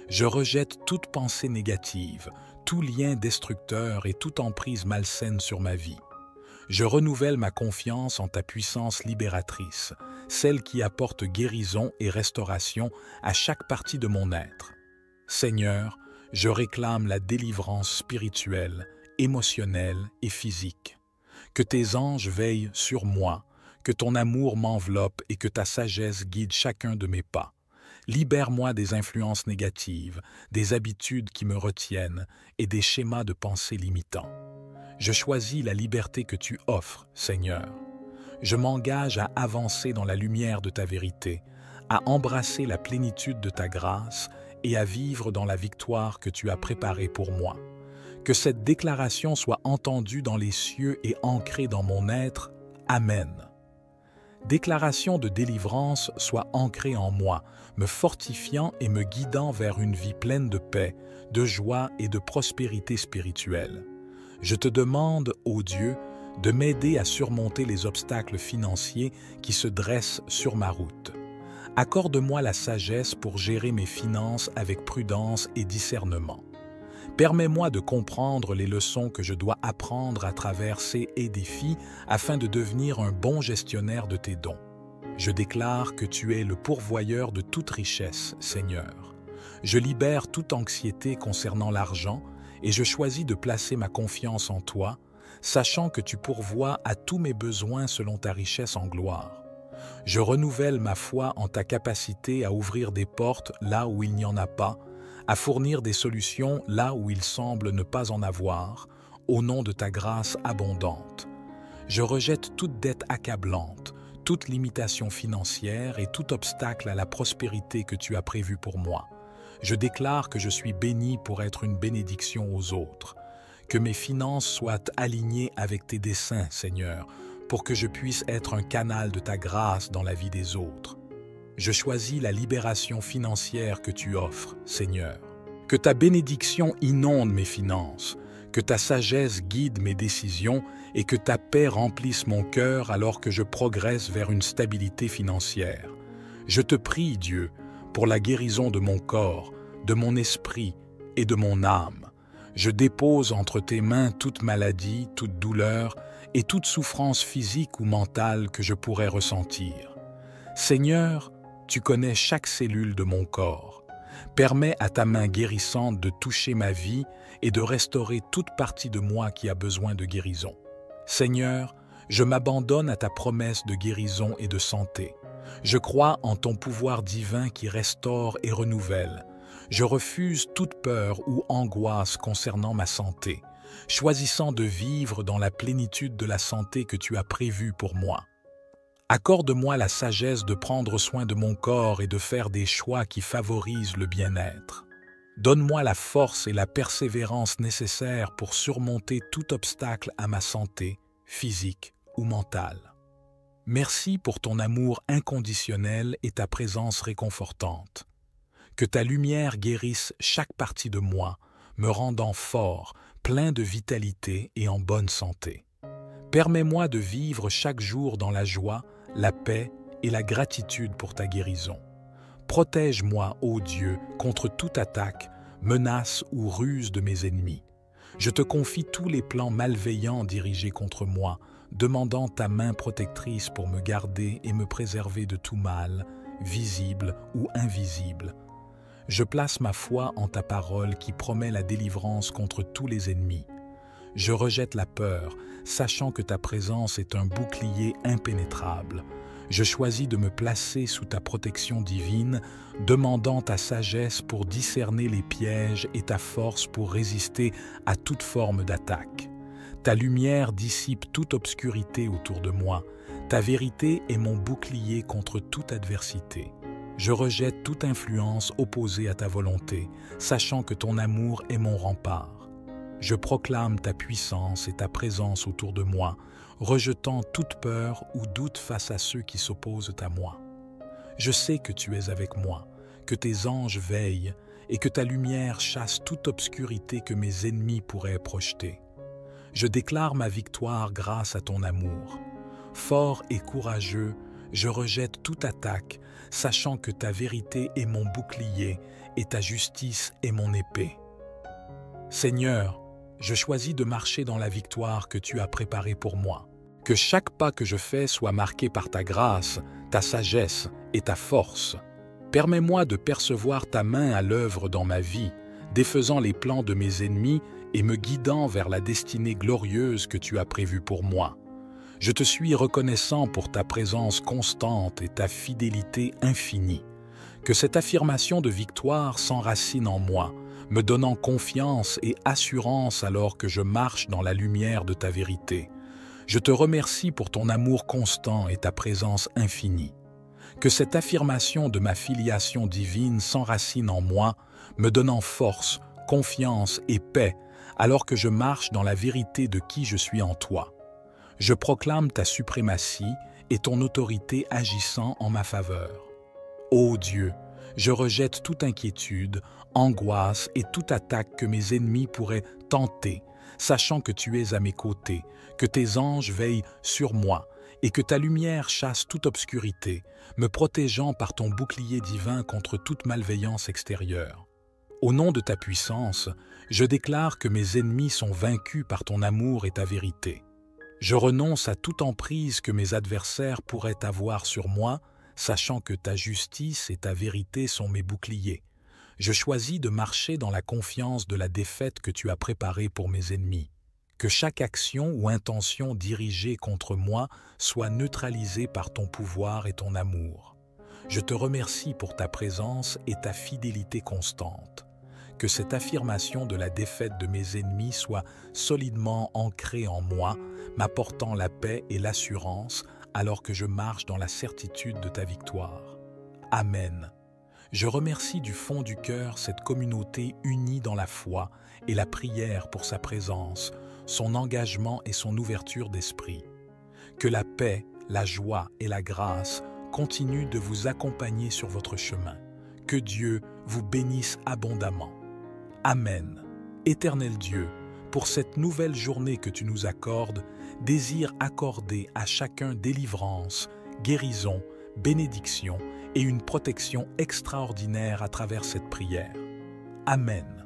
Je rejette toute pensée négative, tout lien destructeur et toute emprise malsaine sur ma vie. Je renouvelle ma confiance en ta puissance libératrice, celle qui apporte guérison et restauration à chaque partie de mon être. Seigneur, je réclame la délivrance spirituelle, émotionnelle et physique. Que tes anges veillent sur moi, que ton amour m'enveloppe et que ta sagesse guide chacun de mes pas. Libère-moi des influences négatives, des habitudes qui me retiennent et des schémas de pensée limitants. Je choisis la liberté que tu offres, Seigneur. Je m'engage à avancer dans la lumière de ta vérité, à embrasser la plénitude de ta grâce et à vivre dans la victoire que tu as préparée pour moi. Que cette déclaration soit entendue dans les cieux et ancrée dans mon être. Amen. Déclaration de délivrance soit ancrée en moi, me fortifiant et me guidant vers une vie pleine de paix, de joie et de prospérité spirituelle. Je te demande, ô Dieu, de m'aider à surmonter les obstacles financiers qui se dressent sur ma route. Accorde-moi la sagesse pour gérer mes finances avec prudence et discernement. Permets-moi de comprendre les leçons que je dois apprendre à travers ces défis afin de devenir un bon gestionnaire de tes dons. Je déclare que tu es le pourvoyeur de toute richesse, Seigneur. Je libère toute anxiété concernant l'argent et je choisis de placer ma confiance en toi, sachant que tu pourvois à tous mes besoins selon ta richesse en gloire. Je renouvelle ma foi en ta capacité à ouvrir des portes là où il n'y en a pas, à fournir des solutions là où il semble ne pas en avoir, au nom de ta grâce abondante. Je rejette toute dette accablante, toute limitation financière et tout obstacle à la prospérité que tu as prévue pour moi. Je déclare que je suis béni pour être une bénédiction aux autres. Que mes finances soient alignées avec tes desseins, Seigneur, pour que je puisse être un canal de ta grâce dans la vie des autres. Je choisis la libération financière que tu offres, Seigneur. Que ta bénédiction inonde mes finances, que ta sagesse guide mes décisions et que ta paix remplisse mon cœur alors que je progresse vers une stabilité financière. Je te prie, Dieu, pour la guérison de mon corps, de mon esprit et de mon âme. Je dépose entre tes mains toute maladie, toute douleur et toute souffrance physique ou mentale que je pourrais ressentir. Seigneur, tu connais chaque cellule de mon corps. Permets à ta main guérissante de toucher ma vie et de restaurer toute partie de moi qui a besoin de guérison. Seigneur, je m'abandonne à ta promesse de guérison et de santé. Je crois en ton pouvoir divin qui restaure et renouvelle. Je refuse toute peur ou angoisse concernant ma santé, choisissant de vivre dans la plénitude de la santé que tu as prévue pour moi. Accorde-moi la sagesse de prendre soin de mon corps et de faire des choix qui favorisent le bien-être. Donne-moi la force et la persévérance nécessaires pour surmonter tout obstacle à ma santé, physique ou mentale. Merci pour ton amour inconditionnel et ta présence réconfortante. Que ta lumière guérisse chaque partie de moi, me rendant fort, plein de vitalité et en bonne santé. Permets-moi de vivre chaque jour dans la joie, la paix et la gratitude pour ta guérison. Protège-moi, ô Dieu, contre toute attaque, menace ou ruse de mes ennemis. Je te confie tous les plans malveillants dirigés contre moi, demandant ta main protectrice pour me garder et me préserver de tout mal, visible ou invisible. Je place ma foi en ta parole qui promet la délivrance contre tous les ennemis. Je rejette la peur, sachant que ta présence est un bouclier impénétrable. Je choisis de me placer sous ta protection divine, demandant ta sagesse pour discerner les pièges et ta force pour résister à toute forme d'attaque. Ta lumière dissipe toute obscurité autour de moi. Ta vérité est mon bouclier contre toute adversité. Je rejette toute influence opposée à ta volonté, sachant que ton amour est mon rempart. Je proclame ta puissance et ta présence autour de moi, rejetant toute peur ou doute face à ceux qui s'opposent à moi. Je sais que tu es avec moi, que tes anges veillent et que ta lumière chasse toute obscurité que mes ennemis pourraient projeter. Je déclare ma victoire grâce à ton amour. Fort et courageux, je rejette toute attaque, sachant que ta vérité est mon bouclier et ta justice est mon épée. Seigneur, je choisis de marcher dans la victoire que tu as préparée pour moi. Que chaque pas que je fais soit marqué par ta grâce, ta sagesse et ta force. Permets-moi de percevoir ta main à l'œuvre dans ma vie, défaisant les plans de mes ennemis et me guidant vers la destinée glorieuse que tu as prévue pour moi. Je te suis reconnaissant pour ta présence constante et ta fidélité infinie. Que cette affirmation de victoire s'enracine en moi, me donnant confiance et assurance alors que je marche dans la lumière de ta vérité. Je te remercie pour ton amour constant et ta présence infinie. Que cette affirmation de ma filiation divine s'enracine en moi, me donnant force, confiance et paix, alors que je marche dans la vérité de qui je suis en toi. Je proclame ta suprématie et ton autorité agissant en ma faveur. Ô Dieu, je rejette toute inquiétude, angoisse et toute attaque que mes ennemis pourraient tenter, sachant que tu es à mes côtés, que tes anges veillent sur moi et que ta lumière chasse toute obscurité, me protégeant par ton bouclier divin contre toute malveillance extérieure. Au nom de ta puissance, je déclare que mes ennemis sont vaincus par ton amour et ta vérité. Je renonce à toute emprise que mes adversaires pourraient avoir sur moi, sachant que ta justice et ta vérité sont mes boucliers. Je choisis de marcher dans la confiance de la défaite que tu as préparée pour mes ennemis. Que chaque action ou intention dirigée contre moi soit neutralisée par ton pouvoir et ton amour. Je te remercie pour ta présence et ta fidélité constante. Que cette affirmation de la défaite de mes ennemis soit solidement ancrée en moi, m'apportant la paix et l'assurance alors que je marche dans la certitude de ta victoire. Amen. Je remercie du fond du cœur cette communauté unie dans la foi et la prière pour sa présence, son engagement et son ouverture d'esprit. Que la paix, la joie et la grâce continuent de vous accompagner sur votre chemin. Que Dieu vous bénisse abondamment. Amen. Éternel Dieu, pour cette nouvelle journée que tu nous accordes, désire accorder à chacun délivrance, guérison, bénédiction et une protection extraordinaire à travers cette prière. Amen.